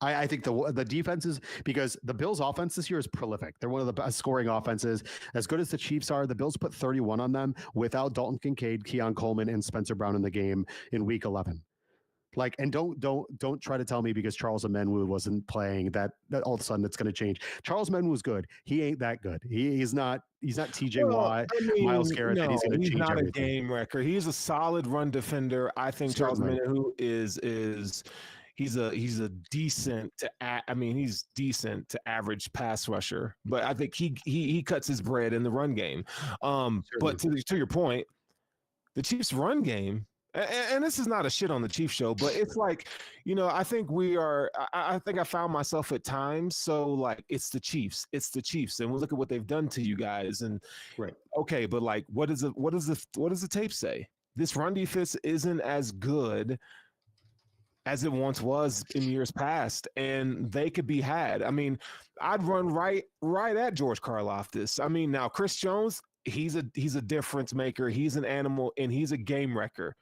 I think the defenses, because the Bills offense this year is prolific. They're one of the best scoring offenses. As good as the Chiefs are, the Bills put 31 on them without Dalton Kincaid, Keon Coleman, and Spencer Brown in the game in week 11. Like, and don't try to tell me because Charles Omenihu wasn't playing that all of a sudden it's going to change. Charles Omenihu was good. He ain't that good. He's not TJ Watt, Myles Garrett, and he's going to change not everything. A game wrecker. He's a solid run defender. I think Certainly. Charles Omenihu he's a decent he's decent to average pass rusher, but I think he cuts his bread in the run game. But to your point, the Chiefs' run game. And this is not a shit on the Chiefs show, but it's like, I think I think I found myself at times. So like, it's the Chiefs, and we'll look at what they've done to you guys. And right. Okay. But like, what does the tape say? This run defense isn't as good as it once was in years past, and they could be had. I mean, I'd run right at George Karlaftis. I mean, now Chris Jones, he's a difference maker. He's an animal, and he's a game wrecker.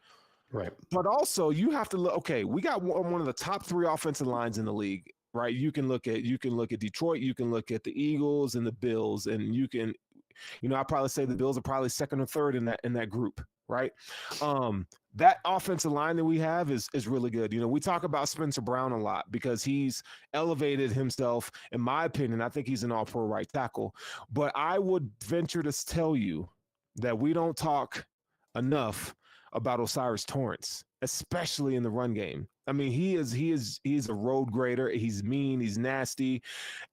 Right. But also you have to look, okay, we got one of the top 3 offensive lines in the league, right? You can look at Detroit, you can look at the Eagles and the Bills, and you can, I'd probably say the Bills are probably second or third in that group, right? That offensive line that we have is really good. We talk about Spencer Brown a lot because he's elevated himself. In my opinion, I think he's an all-pro right tackle. But I would venture to tell you that we don't talk enough about Osiris Torrance, especially in the run game. I mean, he's a road grader. He's mean, he's nasty,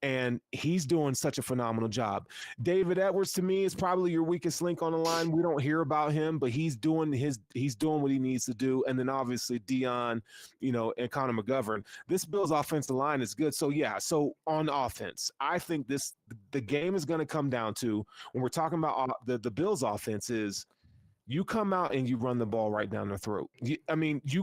and he's doing such a phenomenal job. David Edwards, to me, is probably your weakest link on the line. We don't hear about him, but he's doing what he needs to do. And then obviously Dion, and Connor McGovern. This Bills offensive line is good. So yeah, so on offense, I think the game is going to come down to, when we're talking about the Bills offense, is you come out and you run the ball right down their throat. You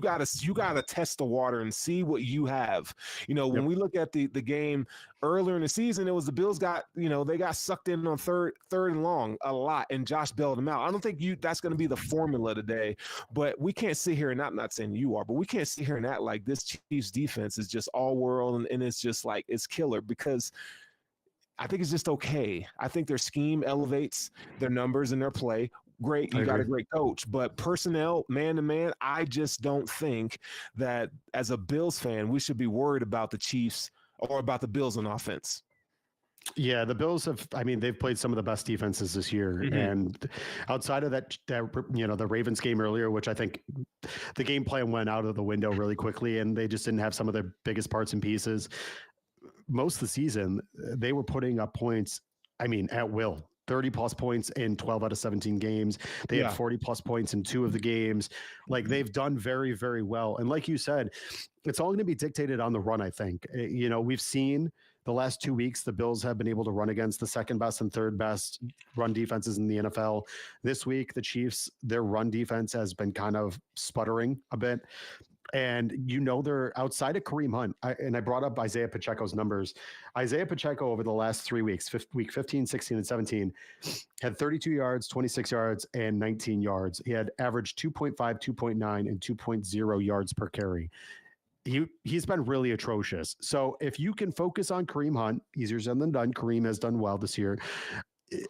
gotta test the water and see what you have. When we look at the game earlier in the season, it was the Bills they got sucked in on third and long a lot, and Josh bailed them out. I don't think that's going to be the formula today, but we can't sit here and not saying you are, but we can't sit here and act like this Chiefs defense is just all world and it's just like it's killer, because I think it's just okay. I think their scheme elevates their numbers and their play. Great, you got a great coach, but personnel, man to man, I just don't think that as a Bills fan, we should be worried about the Chiefs or about the Bills on offense. Yeah, the Bills they've played some of the best defenses this year. Mm-hmm. And outside of that, the Ravens game earlier, which I think the game plan went out of the window really quickly, and they just didn't have some of their biggest parts and pieces. Most of the season, they were putting up points, at will. 30 plus points in 12 out of 17 games. They had 40 plus points in 2 of the games. Like, they've done very, very well. And like you said, it's all going to be dictated on the run, I think. We've seen The last 2 weeks, the Bills have been able to run against the second best and third best run defenses in the NFL. This week, the Chiefs, their run defense has been kind of sputtering a bit. And they're outside of Kareem Hunt. I brought up Isaiah Pacheco's numbers. Isaiah Pacheco over the last 3 weeks, week 15, 16, and 17, had 32 yards, 26 yards, and 19 yards. He had averaged 2.5, 2.9, and 2.0 yards per carry. He's been really atrocious. So if you can focus on Kareem Hunt, easier said than done. Kareem has done well this year.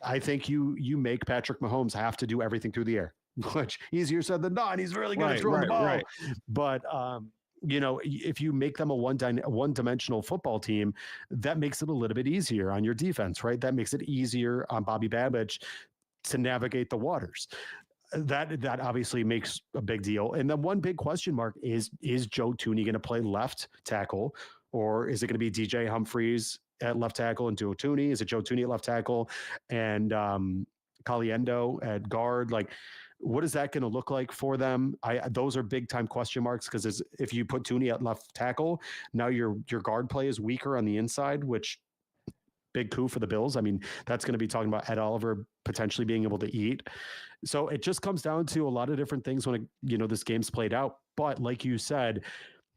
I think you make Patrick Mahomes have to do everything through the air, which easier said than done. He's really good at throwing the ball. Right. But if you make them a one-dimensional football team, that makes it a little bit easier on your defense, right? That makes it easier on Bobby Babbage to navigate the waters. That obviously makes a big deal. And then one big question mark is Joe Thuney going to play left tackle, or is it going to be DJ Humphries at left tackle and Joe Thuney? Is it Joe Thuney at left tackle and Caliendo at guard? Like, what is that going to look like for them? Those are big time question marks, because if you put Thuney at left tackle, now your guard play is weaker on the inside, which big coup for the Bills. I mean, that's going to be talking about Ed Oliver potentially being able to eat. So it just comes down to a lot of different things when this game's played out. But like you said,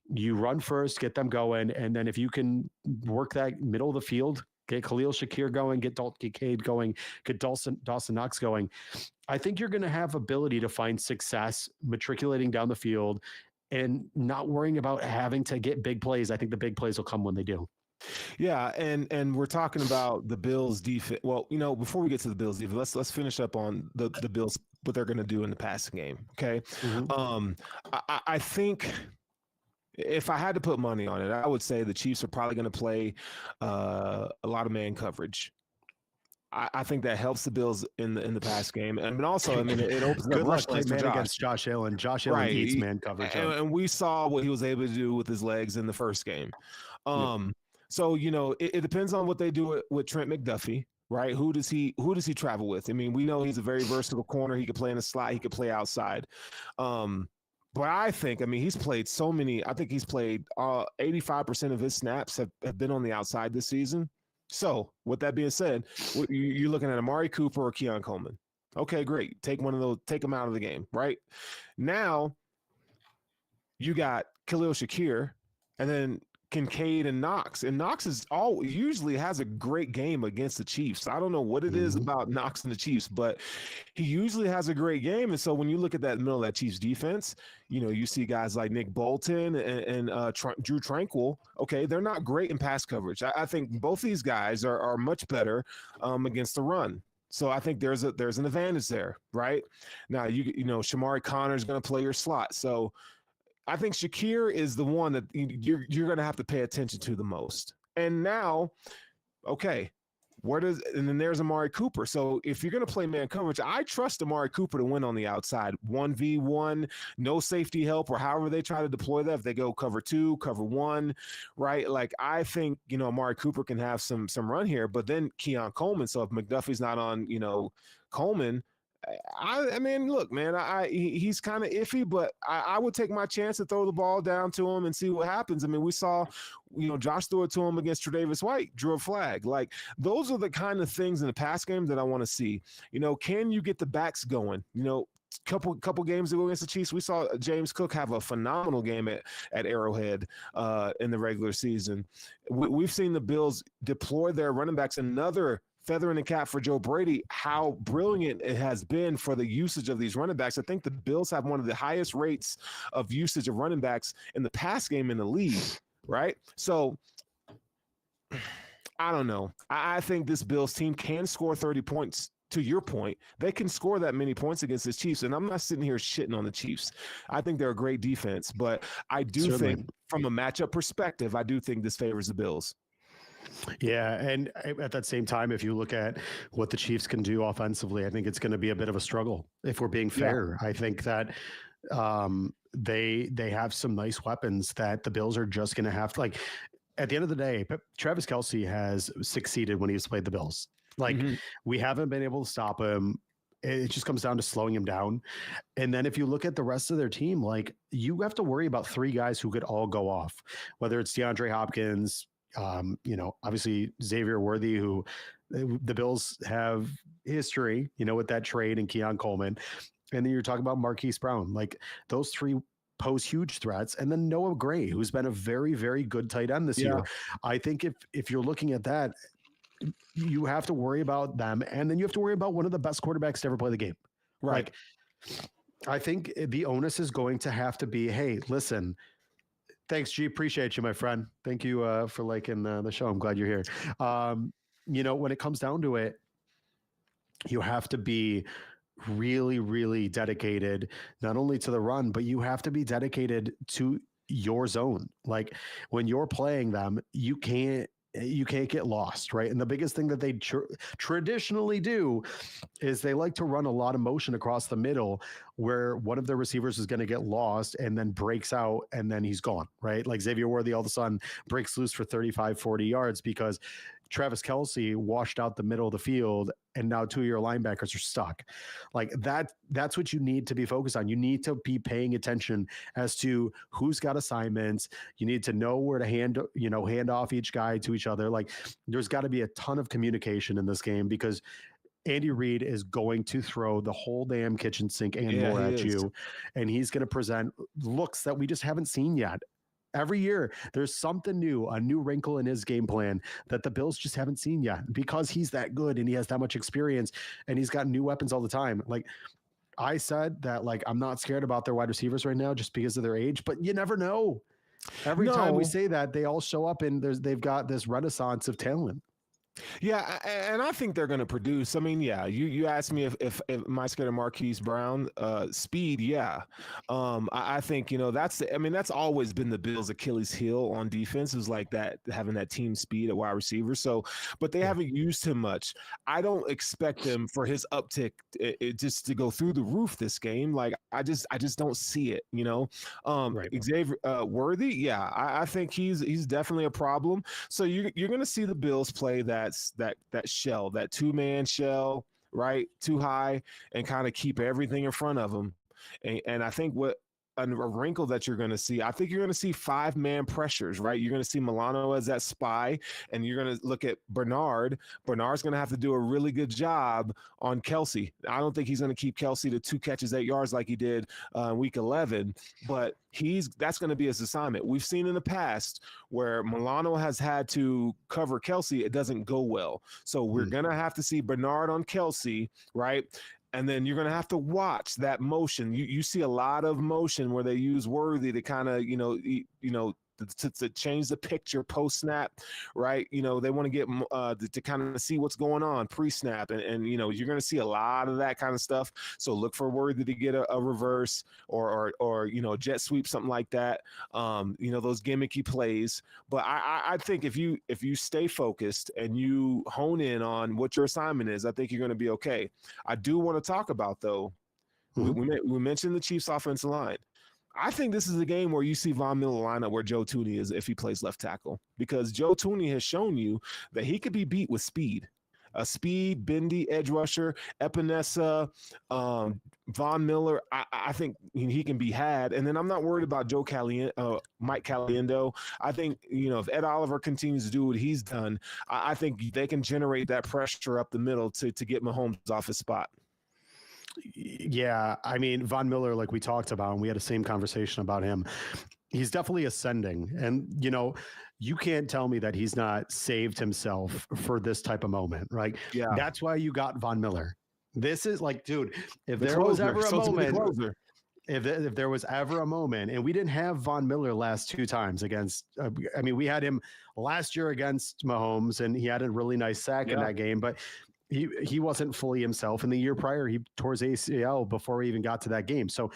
you run first, get them going, and then if you can work that middle of the field, get Khalil Shakir going, get Dalton Kincaid going, get Dawson Knox going, I think you're going to have ability to find success matriculating down the field and not worrying about having to get big plays. I think the big plays will come when they do. Yeah, and we're talking about the Bills defense. Well, before we get to the Bills defense, let's finish up on the Bills, what they're going to do in the passing game. Okay, I think if I had to put money on it, I would say the Chiefs are probably going to play a lot of man coverage. I think that helps the Bills in the pass game, and also, I mean, it opens good up luck playing man against Josh Allen. Josh Allen eats man coverage, and we saw what he was able to do with his legs in the first game. So it depends on what they do with Trent McDuffie, right? Who does he travel with? I mean, we know he's a very versatile corner. He could play in the slot. He could play outside. But I think, he's played so many. I think he's played 85% of his snaps have been on the outside this season. So with that being said, you're looking at Amari Cooper or Keon Coleman. Okay, great. Take one of those. Take them out of the game, right? Now you got Khalil Shakir, and then Kincaid and Knox. And Knox usually has a great game against the Chiefs. I don't know what it is about Knox and the Chiefs, but he usually has a great game. And so when you look at that middle of that Chiefs defense, you see guys like Nick Bolton and Drew Tranquil. Okay, they're not great in pass coverage. I think both these guys are much better against the run. So I think there's an advantage there, right? Now Shamari Connor is going to play your slot. So I think Shakir is the one that you're going to have to pay attention to the most. And now, okay, and then there's Amari Cooper. So if you're going to play man coverage, I trust Amari Cooper to win on the outside. 1v1, no safety help, or however they try to deploy that. If they go cover 2, cover 1, right? Like, I think, Amari Cooper can have some run here, but then Keon Coleman. So if McDuffie's not on, Coleman, I mean, look, man, he's kind of iffy, but I would take my chance to throw the ball down to him and see what happens. I mean, we saw, Josh threw it to him against Tre'Davious White, drew a flag. Like, those are the kind of things in the pass game that I want to see. Can you get the backs going? Couple games ago against the Chiefs, we saw James Cook have a phenomenal game at Arrowhead in the regular season. We've seen the Bills deploy their running backs. Another feather in the cap for Joe Brady, how brilliant it has been for the usage of these running backs. I think the Bills have one of the highest rates of usage of running backs in the pass game in the league, right? So I don't know. I think this Bills team can score 30 points. To your point, they can score that many points against the Chiefs, and I'm not sitting here shitting on the Chiefs. I think they're a great defense, but I do think from a matchup perspective, I do think this favors the Bills. Yeah, and at that same time, if you look at what the Chiefs can do offensively, I think it's going to be a bit of a struggle, if we're being fair. Yeah. I think that they have some nice weapons that the Bills are just going to have to, like, at the end of the day, Travis Kelce has succeeded when he's played the Bills. Like, we haven't been able to stop him. It just comes down to slowing him down. And then if you look at the rest of their team, like, you have to worry about 3 guys who could all go off, whether it's DeAndre Hopkins, Obviously Xavier Worthy, who the Bills have history, with that trade and Keon Coleman. And then you're talking about Marquise Brown. Like those three pose huge threats. And then Noah Gray, who's been a very, very good tight end this year. I think if you're looking at that, you have to worry about them. And then you have to worry about one of the best quarterbacks to ever play the game. Right. Like, I think the onus is going to have to be, hey, listen, thanks, G. Appreciate you, my friend. Thank you for liking the show. I'm glad you're here. When it comes down to it, you have to be really, really dedicated, not only to the run, but you have to be dedicated to your zone. Like when you're playing them, you can't get lost, right? And the biggest thing that they traditionally do is they like to run a lot of motion across the middle where one of the receivers is going to get lost and then breaks out and then he's gone, right? Like Xavier Worthy all of a sudden breaks loose for 35, 40 yards because Travis Kelce washed out the middle of the field and now two of your linebackers are stuck. Like that's what you need to be focused on. You need to be paying attention as to who's got assignments. You need to know where to hand off each guy to each other. Like there's got to be a ton of communication in this game because Andy Reid is going to throw the whole damn kitchen sink and more at you. And he's going to present looks that we just haven't seen yet. Every year, there's something new, a new wrinkle in his game plan that the Bills just haven't seen yet because he's that good and he has that much experience and he's got new weapons all the time. Like I said that, like, I'm not scared about their wide receivers right now just because of their age, but you never know. Every time we say that, they all show up and they've got this renaissance of talent. Yeah, and I think they're going to produce. I mean, yeah, you asked me if am I scared of Marquise Brown? Speed, yeah. I think that's always been the Bills' Achilles heel on defense is like that, having that team speed at wide receiver. So, but they haven't used him much. I don't expect him for his uptick just to go through the roof this game. Like I just don't see it. Right. Xavier Worthy, yeah, I think he's definitely a problem. So you're going to see the Bills play that shell, that two-man shell, right? Too high and kind of keep everything in front of them. And I think what a wrinkle that you're going to see, I think you're going to see 5-man pressures, right? You're going to see Milano as that spy, and you're going to look at Bernard. Bernard's going to have to do a really good job on Kelce. I don't think he's going to keep Kelce to 2 catches, 8 yards like he did week 11, but that's going to be his assignment. We've seen in the past where Milano has had to cover Kelce. It doesn't go well. So we're going to have to see Bernard on Kelce, right? And then you're going to have to watch that motion. You see a lot of motion where they use Worthy to kind of, to change the picture post snap, right? They want to get to kind of see what's going on pre snap, and you're going to see a lot of that kind of stuff. So look for Worthy to get a reverse or jet sweep, something like that. Those gimmicky plays. But I think if you stay focused and you hone in on what your assignment is, I think you're going to be okay. I do want to talk about though. We mentioned the Chiefs' offensive line. I think this is a game where you see Von Miller line up where Joe Thuney is if he plays left tackle, because Joe Thuney has shown you that he could be beat with speed. A speed, bendy edge rusher, Epinesa, Von Miller. I think he can be had. And then I'm not worried about Mike Caliendo. I think, if Ed Oliver continues to do what he's done, I think they can generate that pressure up the middle to get Mahomes off his spot. Yeah, I mean, Von Miller, like we talked about, and we had the same conversation about him. He's definitely ascending. And, you can't tell me that he's not saved himself for this type of moment, right? Yeah. That's why you got Von Miller. This is like, dude, if there was ever a moment, if there was ever a moment, and we didn't have Von Miller last 2 times against, we had him last year against Mahomes, and he had a really nice sack in that game, but he wasn't fully himself. In the year prior, he tore his ACL before we even got to that game. So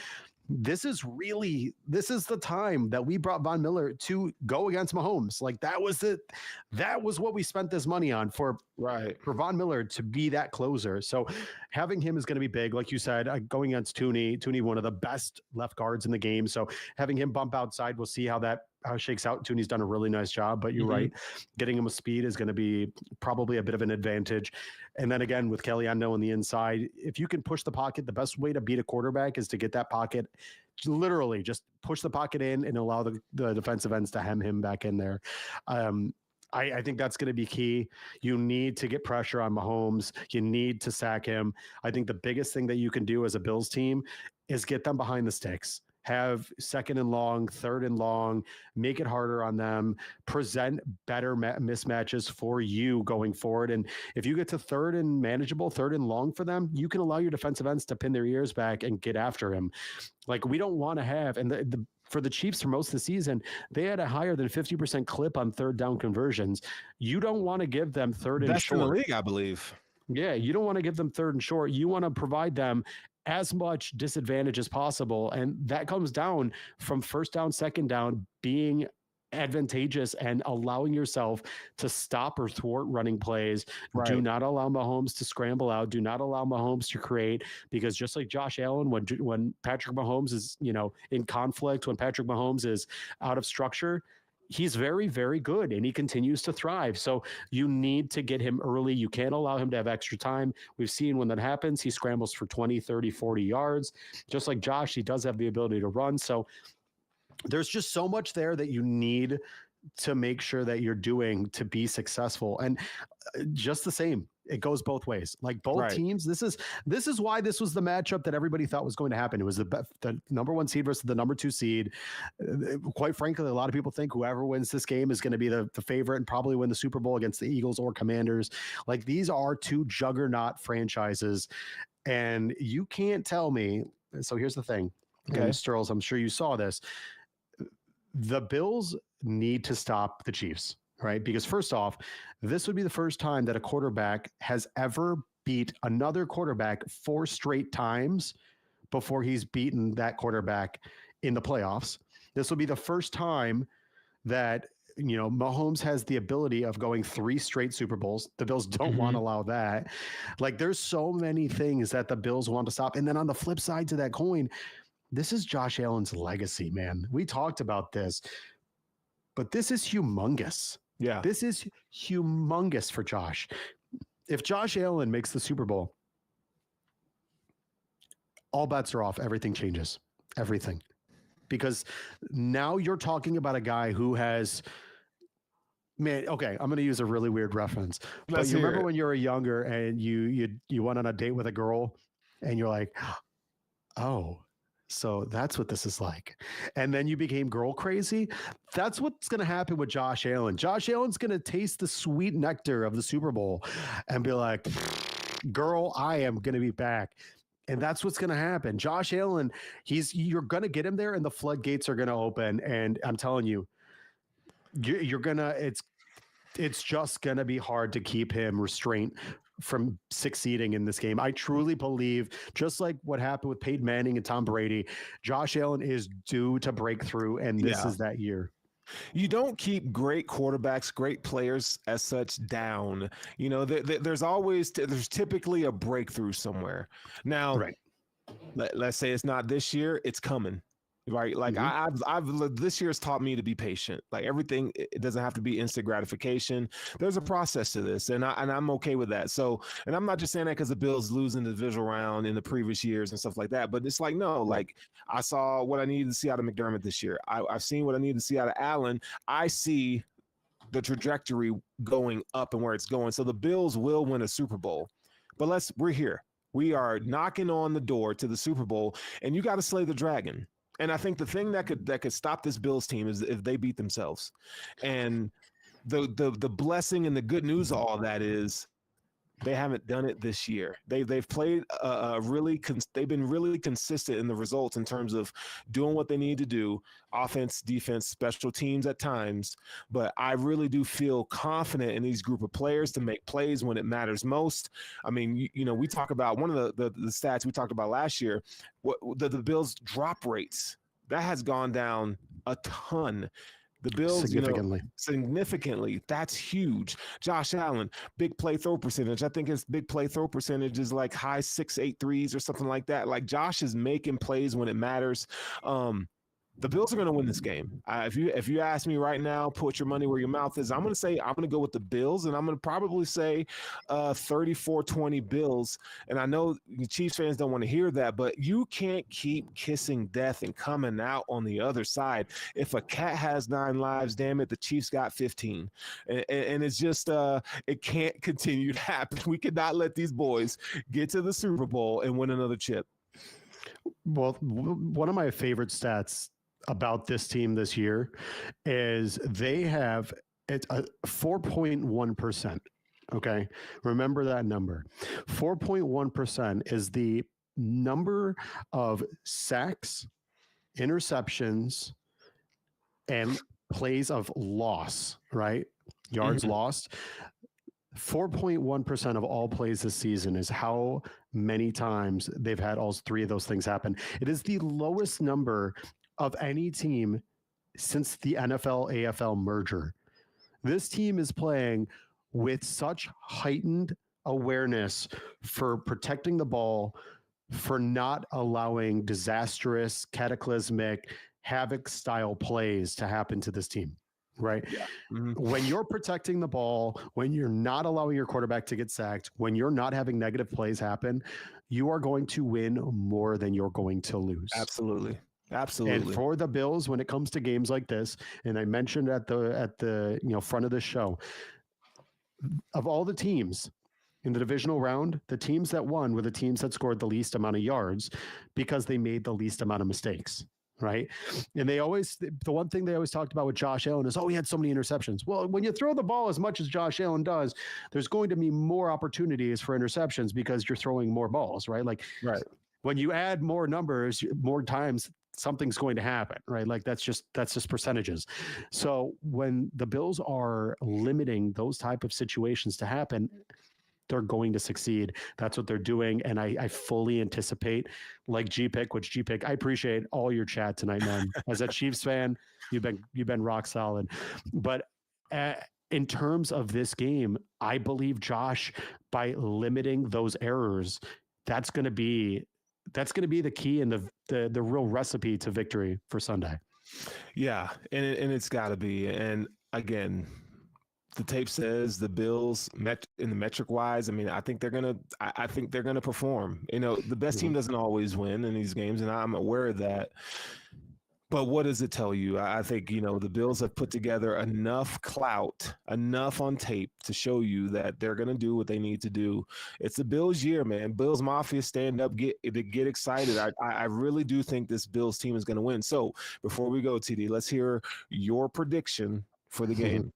this is the time that we brought Von Miller to go against Mahomes. Like that was what we spent this money on for Von Miller to be that closer. So having him is going to be big. Like you said, going against Thuney, one of the best left guards in the game. So having him bump outside, we'll see how it shakes out. Thuney's done a really nice job, but you're right. Getting him with speed is going to be probably a bit of an advantage. And then again, with Caliendo on the inside, if you can push the pocket, the best way to beat a quarterback is to get that pocket, literally just push the pocket in and allow the defensive ends to hem him back in there. I think that's going to be key. You need to get pressure on Mahomes. You need to sack him. I think the biggest thing that you can do as a Bills team is get them behind the sticks. Have second and long, third and long, make it harder on them, present better mismatches for you going forward. And if you get to third and manageable, third and long for them, you can allow your defensive ends to pin their ears back and get after him. Like we don't want to have, and for the Chiefs for most of the season, they had a higher than 50% clip on third down conversions. You don't want to give them third and short. Best in the league, I believe. Yeah, you don't want to give them third and short. You want to provide them as much disadvantage as possible. And that comes down from first down, second down being advantageous and allowing yourself to stop or thwart running plays. Right. Do not allow Mahomes to scramble out. Do not allow Mahomes to create, because just like Josh Allen, when Patrick Mahomes is, in conflict, when Patrick Mahomes is out of structure, he's very, very good and he continues to thrive. So you need to get him early. You can't allow him to have extra time. We've seen when that happens, he scrambles for 20, 30, 40 yards. Just like Josh, he does have the ability to run. So there's just so much there that you need to make sure that you're doing to be successful. And just the same, it goes both ways. Like both teams, this is why this was the matchup that everybody thought was going to happen. It was the number 1 seed versus the number 2 seed. Quite frankly, a lot of people think whoever wins this game is going to be the favorite and probably win the Super Bowl against the Eagles or Commanders. Like these are 2 juggernaut franchises, and you can't tell me. So here's the thing. Okay, Sturls, I'm sure you saw this. The Bills need to stop the Chiefs, right? Because first off, this would be the first time that a quarterback has ever beat another quarterback 4 straight times before he's beaten that quarterback in the playoffs. This will be the first time that, Mahomes has the ability of going 3 straight Super Bowls. The Bills don't want to allow that. Like there's so many things that the Bills want to stop. And then on the flip side to that coin, this is Josh Allen's legacy, man. We talked about this, but this is humongous. Yeah. This is humongous for Josh. If Josh Allen makes the Super Bowl, all bets are off. Everything changes. Everything. Because now you're talking about a guy who has, man, okay, I'm going to use a really weird reference. But you remember when you were younger and you went on a date with a girl and you're like, oh, so that's what this is like. And then you became girl crazy. That's what's going to happen with Josh Allen. Josh Allen's going to taste the sweet nectar of the Super Bowl and be like, girl, I am going to be back. And that's what's going to happen. Josh Allen, you're going to get him there and the floodgates are going to open. And I'm telling you, you're going to, it's just going to be hard to keep him restrained from succeeding in this game. I truly believe, just like what happened with Peyton Manning and Tom Brady, Josh Allen is due to break through, and this is that year. You don't keep great quarterbacks, great players as such down. There's typically a breakthrough somewhere. Now, let's say it's not this year, it's coming. Right. Like I've this year's taught me to be patient. Like everything, it doesn't have to be instant gratification. There's a process to this, and I'm okay with that. So, and I'm not just saying that because the Bills losing the divisional round in the previous years and stuff like that. But it's like, no, like I saw what I needed to see out of McDermott this year. I've seen what I needed to see out of Allen. I see the trajectory going up and where it's going. So the Bills will win a Super Bowl. But we're here. We are knocking on the door to the Super Bowl, and you got to slay the dragon. And I think the thing that could stop this Bills team is if they beat themselves. And the blessing and the good news of all that is they haven't done it this year. They've played they've been really consistent in the results in terms of doing what they need to do, offense, defense, special teams at times. But I really do feel confident in these group of players to make plays when it matters most. I mean, we talk about one of the stats we talked about last year, the Bills drop rates. That has gone down a ton. The Bills, significantly. That's huge. Josh Allen, big play throw percentage. I think his big play throw percentage is like high 6, 8 threes or something like that. Like Josh is making plays when it matters. The Bills are going to win this game. If you ask me right now, put your money where your mouth is. I'm going to say I'm going to go with the Bills, and I'm going to probably say 34-20 Bills. And I know Chiefs fans don't want to hear that, but you can't keep kissing death and coming out on the other side. If a cat has 9 lives, damn it, the Chiefs got 15, and it's just it can't continue to happen. We cannot let these boys get to the Super Bowl and win another chip. Well, one of my favorite stats about this team this year is they have it's a 4.1%. Okay. Remember that number. 4.1% is the number of sacks, interceptions, and plays of loss, right? Yards lost. 4.1% of all plays this season is how many times they've had all 3 of those things happen. It is the lowest number of any team since the NFL AFL merger. This team is playing with such heightened awareness for protecting the ball, for not allowing disastrous, cataclysmic, havoc style plays to happen to this team. Right. Yeah. When you're protecting the ball, when you're not allowing your quarterback to get sacked, when you're not having negative plays happen, you are going to win more than you're going to lose. Absolutely. And for the Bills, when it comes to games like this, and I mentioned at the front of the show, of all the teams in the divisional round, the teams that won were the teams that scored the least amount of yards because they made the least amount of mistakes. Right. And the one thing they always talked about with Josh Allen is, he had so many interceptions. Well, when you throw the ball as much as Josh Allen does, there's going to be more opportunities for interceptions because you're throwing more balls, right? Like, right. When you add more numbers, more times, something's going to happen, right? Like that's just percentages. So when the Bills are limiting those type of situations to happen, they're going to succeed. That's what they're doing. And I fully anticipate, like G-Pick, I appreciate all your chat tonight, man. As a Chiefs fan, you've been rock solid. But in terms of this game, I believe Josh, by limiting those errors, that's going to be the key and the real recipe to victory for Sunday. Yeah. And it's got to be. And again, the tape says the Bills in the metric wise. I mean, I think they're gonna perform. The best team doesn't always win in these games, and I'm aware of that. But what does it tell you? I think the Bills have put together enough clout, enough on tape to show you that they're gonna do what they need to do. It's the Bills' year, man. Bills Mafia, stand up, get excited. I really do think this Bills team is gonna win. So before we go, TD, let's hear your prediction for the game.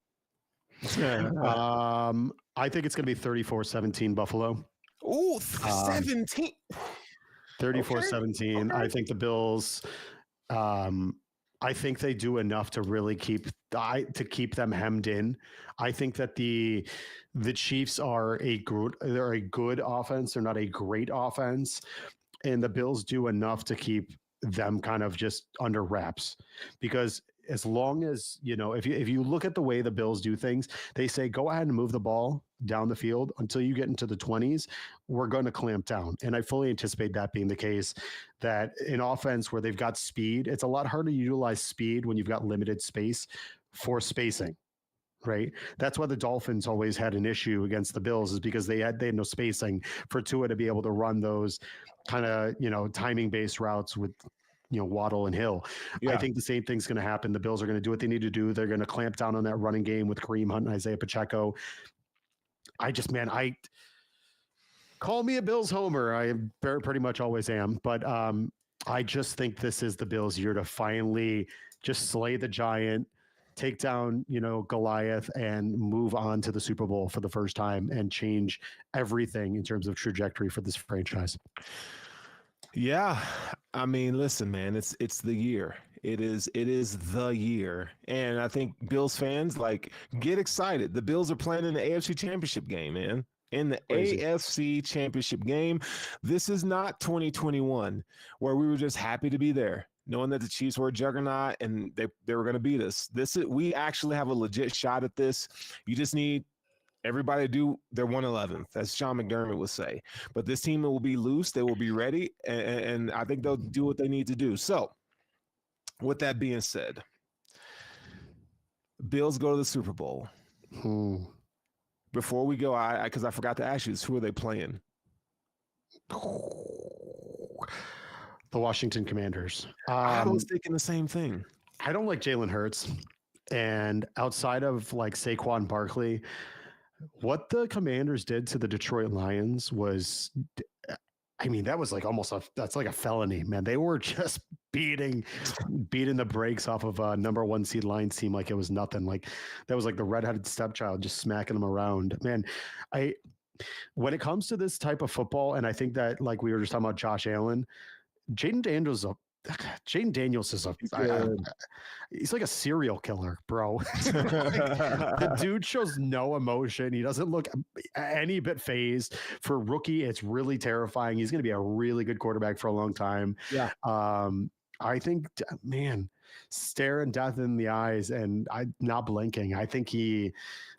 I think it's going to be 34-17 Buffalo. Ooh, 17. 34-17. Okay. I think the Bills, I think they do enough to really keep them hemmed in. I think that the Chiefs are a good offense. They're not a great offense. And the Bills do enough to keep them kind of just under wraps, because as long as, if you look at the way the Bills do things, they say, go ahead and move the ball down the field until you get into the 20s. We're going to clamp down. And I fully anticipate that being the case, that in offense where they've got speed, it's a lot harder to utilize speed when you've got limited space for spacing. Right. That's why the Dolphins always had an issue against the Bills, is because they had no spacing for Tua to be able to run those kind of, timing based routes with, Waddle and Hill. Yeah. I think the same thing's going to happen. The Bills are going to do what they need to do. They're going to clamp down on that running game with Kareem Hunt and Isaiah Pacheco. I call me a Bills homer. I pretty much always am. But I just think this is the Bills' year to finally just slay the giant, take down, Goliath, and move on to the Super Bowl for the first time and change everything in terms of trajectory for this franchise. Yeah. I mean, listen, man, it's the year. It is the year. And I think Bills fans, get excited. The Bills are playing in the AFC Championship game, man. In the AFC Championship game. This is not 2021 where we were just happy to be there, knowing that the Chiefs were a juggernaut and they were going to beat us. We actually have a legit shot at this. You just need everybody to do their 111th, as Sean McDermott would say. But this team will be loose. They will be ready, and I think they'll do what they need to do. So With that being said, Bills go to the Super Bowl. Before we go, because I forgot to ask you this, who are they playing? The Washington Commanders. I was thinking the same thing. I don't like Jalen Hurts. And outside of like Saquon Barkley, what the Commanders did to the Detroit Lions was, I mean, that was like that's like a felony, man. They were just beating the brakes off of a number one seed Lions team like it was nothing. Like that was like the redheaded stepchild just smacking them around. Man, when it comes to this type of football, and I think that like we were just talking about Josh Allen, Jaden Daniels is he's like a serial killer, bro. Like, the dude shows no emotion. He doesn't look any bit phased. For a rookie, it's really terrifying. He's going to be a really good quarterback for a long time. Yeah. I think, man, staring death in the eyes and not blinking. I think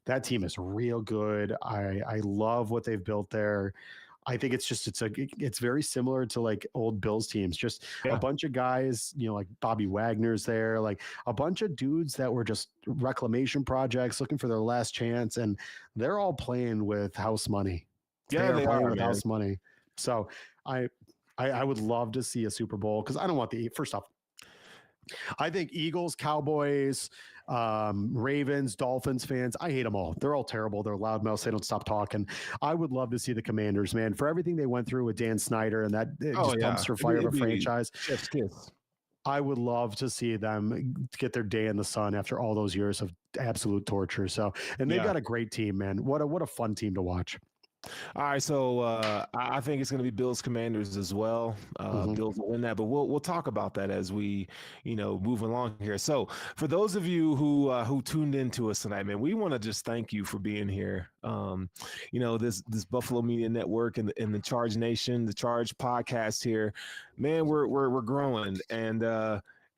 that team is real good. I love what they've built there. I think it's very similar to like old Bills teams, just a bunch of guys, like Bobby Wagner's there, like a bunch of dudes that were just reclamation projects looking for their last chance. And they're all playing with house money. Yeah, they are with house money. So I would love to see a Super Bowl because I don't want first off, I think Eagles, Cowboys, Ravens, Dolphins fans, I hate them all. They're all terrible. They're loudmouths. They don't stop talking. I would love to see the Commanders, man, for everything they went through with Dan Snyder and that dumpster fire of a franchise. Chef's kiss. I would love to see them get their day in the sun after all those years of absolute torture. So, and they've got a great team, man. What a fun team to watch. All right, so I think it's going to be Bills Commanders as well. Bills will win that, but we'll talk about that as we move along here. So for those of you who tuned into us tonight, man, we want to just thank you for being here. This Buffalo Media Network and the Charge Nation, the Charge podcast here, man, we're growing, and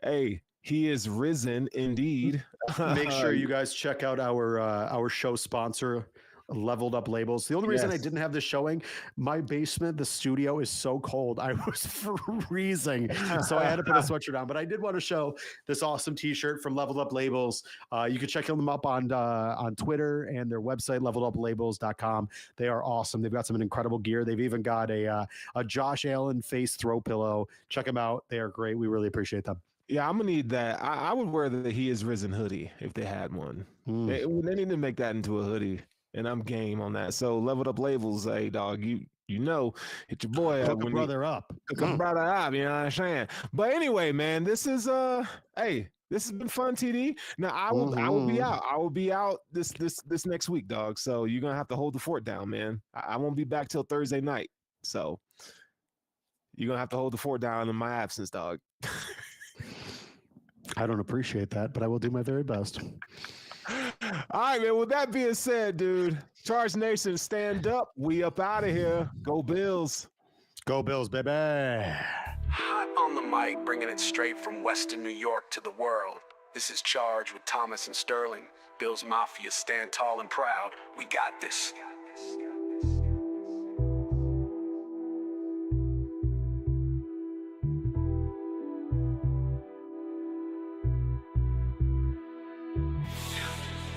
hey. He is risen indeed. Make sure you guys check out our show sponsor, Leveled Up Labels. The only reason I didn't have this showing, my basement, the studio is so cold. I was freezing. So I had to put a sweatshirt on. But I did want to show this awesome t-shirt from Leveled Up Labels. You can check them up on Twitter and their website, leveleduplabels.com. They are awesome. They've got some incredible gear. They've even got a Josh Allen face throw pillow. Check them out. They are great. We really appreciate them. Yeah, I'm gonna need that. I would wear the He Is Risen hoodie if they had one. They need to make that into a hoodie. And I'm game on that. So Leveled Up Labels, hey dog, hit your boy up. Hook a brother up. Hook a brother up, you know what I'm saying? But anyway, man, this is this has been fun, TD. Now I will be out. I will be out this next week, dog. So you're gonna have to hold the fort down, man. I won't be back till Thursday night. So you're gonna have to hold the fort down in my absence, dog. I don't appreciate that, but I will do my very best. All right, man. With that being said, dude, Charge Nation, stand up. We up out of here. Go Bills. Go Bills, baby. Hot on the mic, bringing it straight from Western New York to the world. This is Charge with Thomas and Sterling. Bills Mafia, stand tall and proud. We got this.